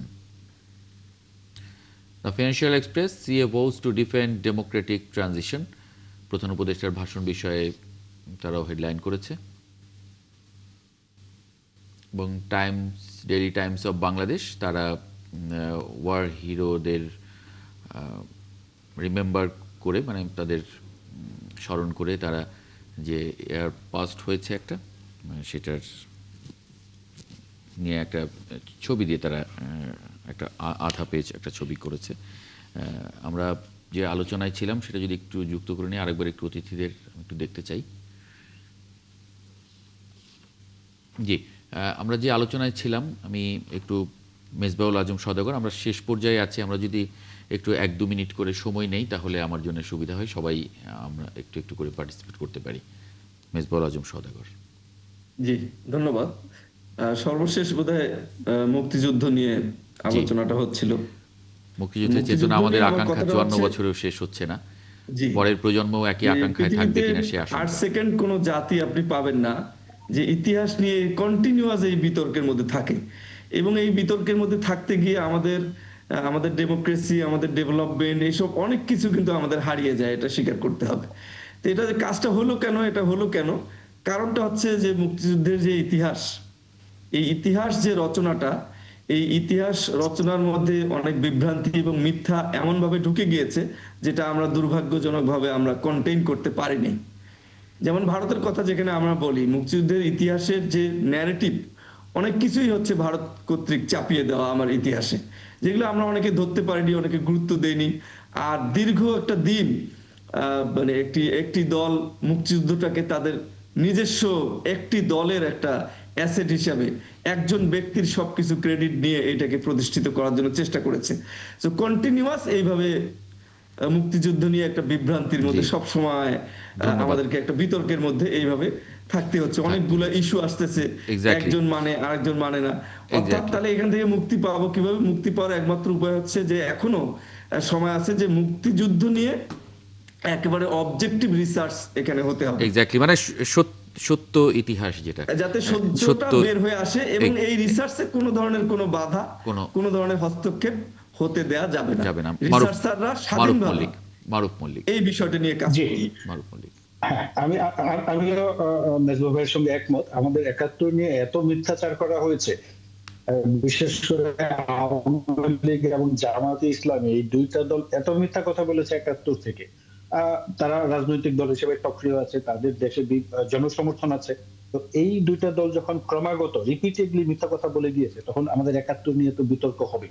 Speaker 1: The Financial Express, CA vows to defend democratic transition. প্রধান উপদেষ্টার ভাষণ বিষয়ে তারাও হেডলাইন করেছে। এবং Times, Daily Times of Bangladesh, তারা ওয়ার হিরোদের রিমেম্বার করে, মানে তাদের স্মরণ করে তারা যে এয়ার পাস্ট হয়েছে একটা, সেটার নিয়ে একটা ছবি দিয়ে তারা একটা আধা পেজ একটা ছবি করেছে। আমরা যে আলোচনায় ছিলাম সেটা যদি একটু যুক্ত করে নিয়ে আরেকবার একটু অতিথিদের একটু দেখতে চাই। জি, আমরা যে আলোচনায় ছিলাম, আমি একটু মেজবাউল আজম সওদাগর, আমরা শেষ পর্যায়ে আছি, আমরা যদি একটু 1-2 মিনিট করে সময় নেই তাহলে আমার জন্য সুবিধা হয়, সবাই আমরা একটু একটু করে পার্টিসিপেট করতে পারি। মেজবাউল আজম সওদাগর।
Speaker 4: জি, ধন্যবাদ। সর্বশেষ বোধহয় মুক্তিযুদ্ধ নিয়ে আলোচনাটা হচ্ছিল।
Speaker 1: মুক্তিযুদ্ধের চেতনা, আমাদের আকাঙ্ক্ষা 54 বছরেও শেষ হচ্ছে না, পরের প্রজন্ম একই আকাঙ্ক্ষায় থাকবে কিনা সে আশঙ্কা।
Speaker 4: 8 সেকেন্ড কোন জাতি আপনি পাবেন না যে ইতিহাস নিয়ে কন্টিনিউয়াস এই বিতর্কের মধ্যে থাকে, এবং এই বিতর্কের মধ্যে থাকতে গিয়ে আমাদের ডেমোক্রেসি, আমাদের ডেভেলপমেন্ট, এইসব অনেক কিছু কিন্তু আমাদের হারিয়ে যায়, এটা স্বীকার করতে হবে। তো এটা যে কাজটা হলো কেন, এটা হলো কেন, কারণটা হচ্ছে যে মুক্তিযুদ্ধের যে ইতিহাস, এই ইতিহাস যে রচনাটা, এই ইতিহাস রচনার মধ্যে অনেক বিভ্রান্তি এবং মিথ্যা এমন ভাবে ঢুকে গিয়েছে যেটা আমরা দুর্ভাগ্যজনকভাবে আমরা কন্টেইন করতে পারিনি। যেমন ভারতের কথা যেখানে আমরা বলি, মুক্তিযুদ্ধের ইতিহাসের যে ন্যারেটিভ অনেক কিছুই হচ্ছে ভারত কর্তৃক চাপিয়ে দেওয়া আমার ইতিহাসে, যেগুলো আমরা অনেকে ধরতে পারিনি, অনেকে গুরুত্ব দেইনি। আর দীর্ঘ একটা দিন মানে একটি দল মুক্তিযুদ্ধটাকে তাদের নিজস্ব একটি দলের একটা অ্যাসেট হিসাবে একজন ব্যক্তির সবকিছু ক্রেডিট নিয়ে এটাকে প্রতিষ্ঠিত করার জন্য চেষ্টা করেছে। তো কন্টিনিউয়াস এইভাবে মুক্তিযুদ্ধ নিয়ে একটা বিভ্রান্তির মধ্যে সব সময় আমাদেরকে একটা বিতর্কের মধ্যে এইভাবে থাকতে হচ্ছে। অনেকগুলো ইস্যু আসতেছে, একজন মানে আরেকজন মানে না। অর্থাৎ তাহলে এখান থেকে মুক্তি পাবো কিভাবে? মুক্তি পাওয়ার একমাত্র উপায় হচ্ছে যে এখনো সময় আছে যে মুক্তিযুদ্ধ নিয়ে একেবারে অবজেক্টিভ রিসার্চ এখানে হতে হবে।
Speaker 1: এক্স্যাক্টলি, মানে সত্য ইতিহাস যেটা,
Speaker 4: যাতে সত্যটা বের হয়ে আসে এবং এই রিসার্চে কোনো ধরনের কোনো বাধা, কোনো ধরনের হস্তক্ষেপ হতে দেয়া যাবে না। রিসার্চাররা স্বাধীনভাবে
Speaker 1: মারুফ মল্লিক
Speaker 4: এই বিষয়টা নিয়ে কাজ করবে।
Speaker 1: মারুফ মল্লিক।
Speaker 5: আমি মেজবা ভাইয়ের সঙ্গে একমত। আমাদের ৭১ নিয়ে এত মিথ্যাচার করা হয়েছে, বিশেষ করে আওয়ামী লীগ এবং জামায়াতে ইসলামী এই দুইটা দল এত মিথ্যা কথা বলেছে ৭১ থেকে। তারা রাজনৈতিক দল হিসেবে সক্রিয় আছে, তাদের দেশে জনসমর্থন আছে। তো এই দুইটা দল যখন ক্রমাগত রিপিটেডলি মিথ্যা কথা বলে গিয়েছে, তখন আমাদের ৭১ নিয়ে তো বিতর্ক হবে।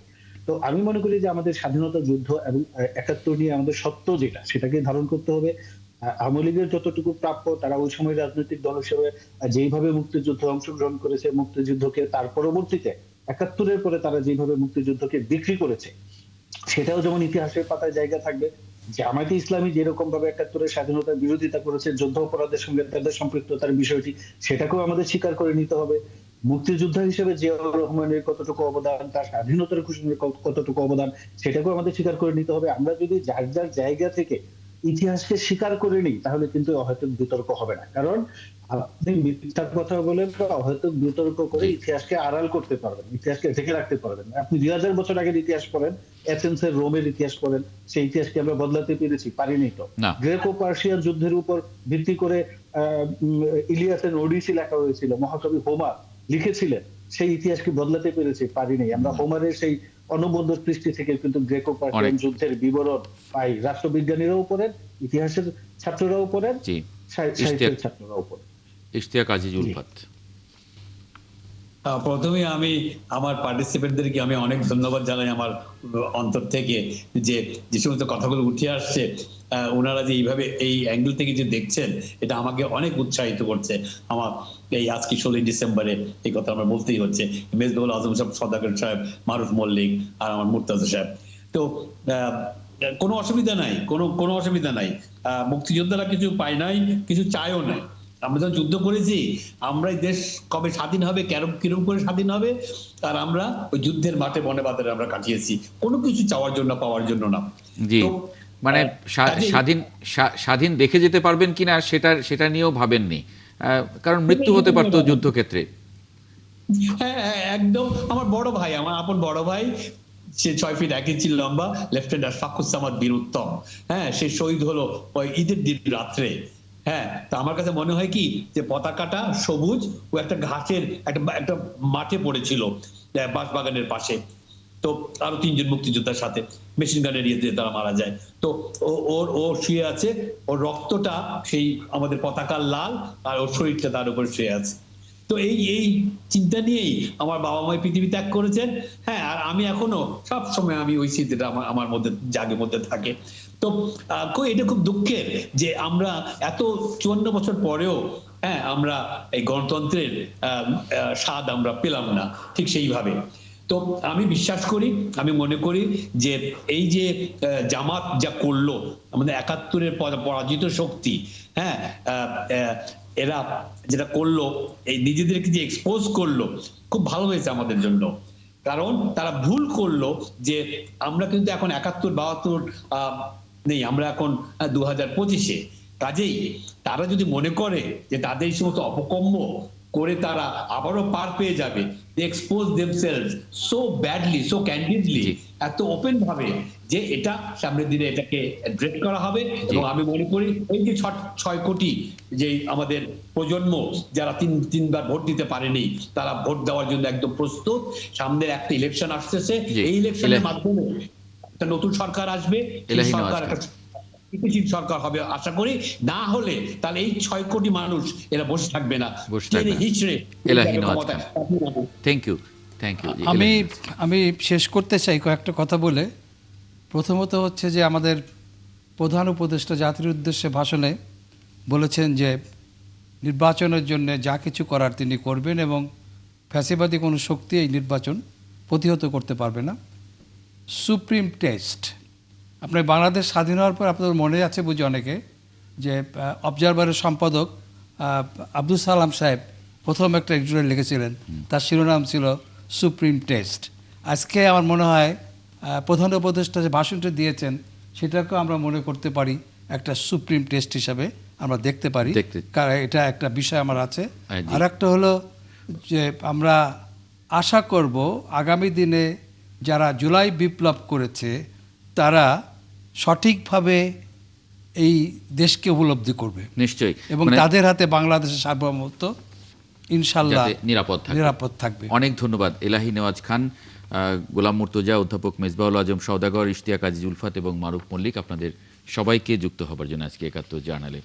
Speaker 5: তো আমি মনে করি যে আমাদের স্বাধীনতা যুদ্ধ এবং ৭১ নিয়ে আমাদের সত্য যেটা, সেটাকে ধারণ করতে হবে। আওয়ামী লীগের যতটুকু প্রাপ্য, তারা ওই সময় রাজনৈতিক দল হিসেবে যেইভাবে মুক্তিযুদ্ধে অংশগ্রহণ করেছে, মুক্তিযুদ্ধকে তার পরবর্তীতে ৭১-এর পরে তারা যেভাবে মুক্তিযুদ্ধকে বিক্রি করেছে, সেটাও যেমন ইতিহাসের পাতায় জায়গা থাকবে। জামায়াতে ইসলামী যেরকম ভাবে ৭১-এর স্বাধীনতার বিরোধিতা করেছে, যুদ্ধ অপরাধের সঙ্গে তাদের সম্পৃক্ততার বিষয়টি, সেটাকেও আমাদের স্বীকার করে নিতে হবে। মুক্তিযোদ্ধা হিসেবে জিয়াউর রহমানের কতটুকু অবদান, তার স্বাধীনতার ঘোষণার কতটুকু অবদান, সেটাকেও আমাদের স্বীকার করে নিতে হবে। আমরা যদি যার যার জায়গা থেকে ইতিহাসকে স্বীকার করে নিই, তাহলে কিন্তু হয়তো বিতর্ক হবে না। কারণ আপনি মিথ্যার কথা বলেন বা হয়তো বিতর্ক করে ইতিহাসকে আড়াল করতে পারবেন, ইতিহাসকে ঢেকে রাখতে পারবেন। আপনি ২০০০ বছর আগের ইতিহাস পড়েন, এথেন্সের রোমের ইতিহাস পড়েন, সেই ইতিহাসকে আমরা বদলাতে পেরেছি? পারিনি তো। গ্রেকো পার্সিয়ান যুদ্ধের উপর ভিত্তি করে ইলিয়াসের ওডিসি লেখা হয়েছিল, মহাকবি হোমার লিখেছিলেন, সেই ইতিহাসকে বদলাতে পেরেছি? পারিনি। আমরা হোমারের সেই অনুবন্ধ সৃষ্টি থেকে কিন্তু গ্রেকো পার্সিয়ান যুদ্ধের বিবরণ পাই। রাষ্ট্রবিজ্ঞানীরাও পড়েন, ইতিহাসের ছাত্ররাও পড়েন, সাহিত্যের ছাত্ররাও পড়েন।
Speaker 1: ইশতিয়াক আজিজ উলফাত।
Speaker 6: প্রথমে আমি আমার পার্টিসিপেন্টদেরকে আমি অনেক ধন্যবাদ জানাই আমার অন্তর থেকে, যে যে সমস্ত কথাগুলো উঠে আসছে, ওনারা যে এইভাবে এই অ্যাঙ্গেল থেকে যে দেখছেন, এটা আমাকে অনেক উৎসাহিত করছে। আমার এই আজকে ১৬ই ডিসেম্বরে এই কথা আমার বলতেই হচ্ছে। মেজবাহুল আজম সাহেব, সদাগর সাহেব, মারুফ মল্লিক আর আমার মুর্তাজা সাহেব। তো কোনো অসুবিধা নাই, কোনো অসুবিধা নাই। মুক্তিযোদ্ধারা কিছু পায় নাই, কিছু চায়ও নাই। আমরা যখন যুদ্ধ করেছি, আমরা এই দেশ কবে স্বাধীন হবে, কিরকম করে স্বাধীন হবে, আর আমরা ওই যুদ্ধের মাঠে বনে বাজারে আমরা কাটিয়েছি, কোনো কিছু চাওয়ার জন্য, পাওয়ার জন্য না।
Speaker 1: জি, মানে স্বাধীন দেখে যেতে পারবেন কিনা সেটা নিয়েও ভাবেননি, কারণ মৃত্যু হতে পারতো যুদ্ধক্ষেত্রে।
Speaker 6: হ্যাঁ, একদম। আমার বড় ভাই, আমার আপন বড় ভাই, সে ৬ ফিট ১ ইঞ্চি লম্বা, লেফটেন্যান্ট আশফাকুজ্জামান বীর উত্তম। হ্যাঁ, সে শহীদ হলো ওই ঈদের দিন রাত্রে। হ্যাঁ, তা আমার কাছে মনে হয় কি যে পতাকাটা সবুজ, ও একটা ঘাসের একটা মাঠে পড়েছিল বাঁশবাগানের পাশে। তো আরো ৩ জন মুক্তিযোদ্ধার সাথে মেশিন গানের ইয়েতে তারা মারা যায়। তো ও শুয়ে আছে, ওর রক্তটা সেই আমাদের পতাকার লাল, আর ওর শরীরটা তার উপর শুয়ে আছে। তো এই চিন্তা নিয়েই আমার বাবা মা পৃথিবী ত্যাগ করেছেন। হ্যাঁ, আর আমি এখনো সব সময় আমি ওই স্মৃতিটা আমার মধ্যে জাগের মধ্যে থাকে। তো এটা খুব দুঃখের যে আমরা এত ৫৪ বছর পরেও, হ্যাঁ, আমরা এই গণতন্ত্রের স্বাদ আমরা পেলাম না ঠিক সেইভাবে। তো আমি বিশ্বাস করি, আমি মনে করি যে এই যে জামাত যা করলো, আমাদের ৭১-এর পরাজিত শক্তি, হ্যাঁ, এরা যেটা করলো, এই নিজেদেরকে যে এক্সপোজ করলো, খুব ভালো হয়েছে আমাদের জন্য। কারণ তারা ভুল করলো যে আমরা কিন্তু এখন ৭১-৭২ নেই, আমরা এখন ২০২৫-এ। কাজেই তারা যদি মনে করে যে তাদের এই সমস্ত অপকর্ম করে তারা আবারও পার পেয়ে যাবে, expose themselves so badly, so candidly, এত ওপেন ভাবে, যে এটা সামনের দিনে এটাকে অ্যাড্রেস করা হবে। এবং আমি মনে করি এই যে 6 কোটি যে আমাদের প্রজন্ম যারা তিনবার ভোট দিতে পারেনি, তারা ভোট দেওয়ার জন্য একদম প্রস্তুত। সামনের একটা ইলেকশন আসতেছে, এই ইলেকশনের মাধ্যমে একটা নতুন সরকার আসবে, এই সরকার একটা স্থিতিশীল সরকার হবে আশা করি। না হলে তাহলে এই 6 কোটি মানুষ এরা বসে থাকবে না,
Speaker 1: থ্যাংক ইউ।
Speaker 2: আমি শেষ করতে চাই কয়েকটা কথা বলে। প্রথমত হচ্ছে যে আমাদের প্রধান উপদেষ্টা জাতির উদ্দেশ্যে ভাষণে বলেছেন যে নির্বাচনের জন্য যা কিছু করার তিনি করবেন এবং ফ্যাসিবাদী কোনো শক্তি এই নির্বাচন প্রতিহত করতে পারবে না। সুপ্রিম টেস্ট, আপনার বাংলাদেশ স্বাধীন হওয়ার পর আপনাদের মনে আছে বুঝি অনেকে যে অবজারভারের সম্পাদক আব্দুল সালাম সাহেব প্রথম একটা এডিটোরিয়াল লিখেছিলেন, তার শিরোনাম ছিল সুপ্রিম টেস্ট। আজকে আমার মনে হয় প্রধান উপদেষ্টা যে ভাষণটা দিয়েছেন সেটাকেও আমরা মনে করতে পারি একটা সুপ্রিম টেস্ট হিসাবে আমরা দেখতে পারি, কারণ এটা একটা বিষয় আমার আছে। আর একটা হলো যে আমরা আশা করব আগামী দিনে যারা জুলাই বিপ্লব করেছে তারা সঠিকভাবে এই দেশকে উপলব্ধি করবে
Speaker 1: নিশ্চয়ই,
Speaker 2: এবং তাদের হাতে বাংলাদেশের সার্বভৌমত্ব ইনশাআল্লাহ নিরাপদ থাকবে।
Speaker 1: অনেক ধন্যবাদ এলাহি নেওয়াজ খান, গোলাম মুর্তজা, অধ্যাপক মেজবাউল আজম সওদাগর, ইশতিয়াক আজিজ উলফাত এবং মারুফ মল্লিক, আপনাদের সবাইকে যুক্ত হবার জন্য আজকে ৭১ জার্নালে।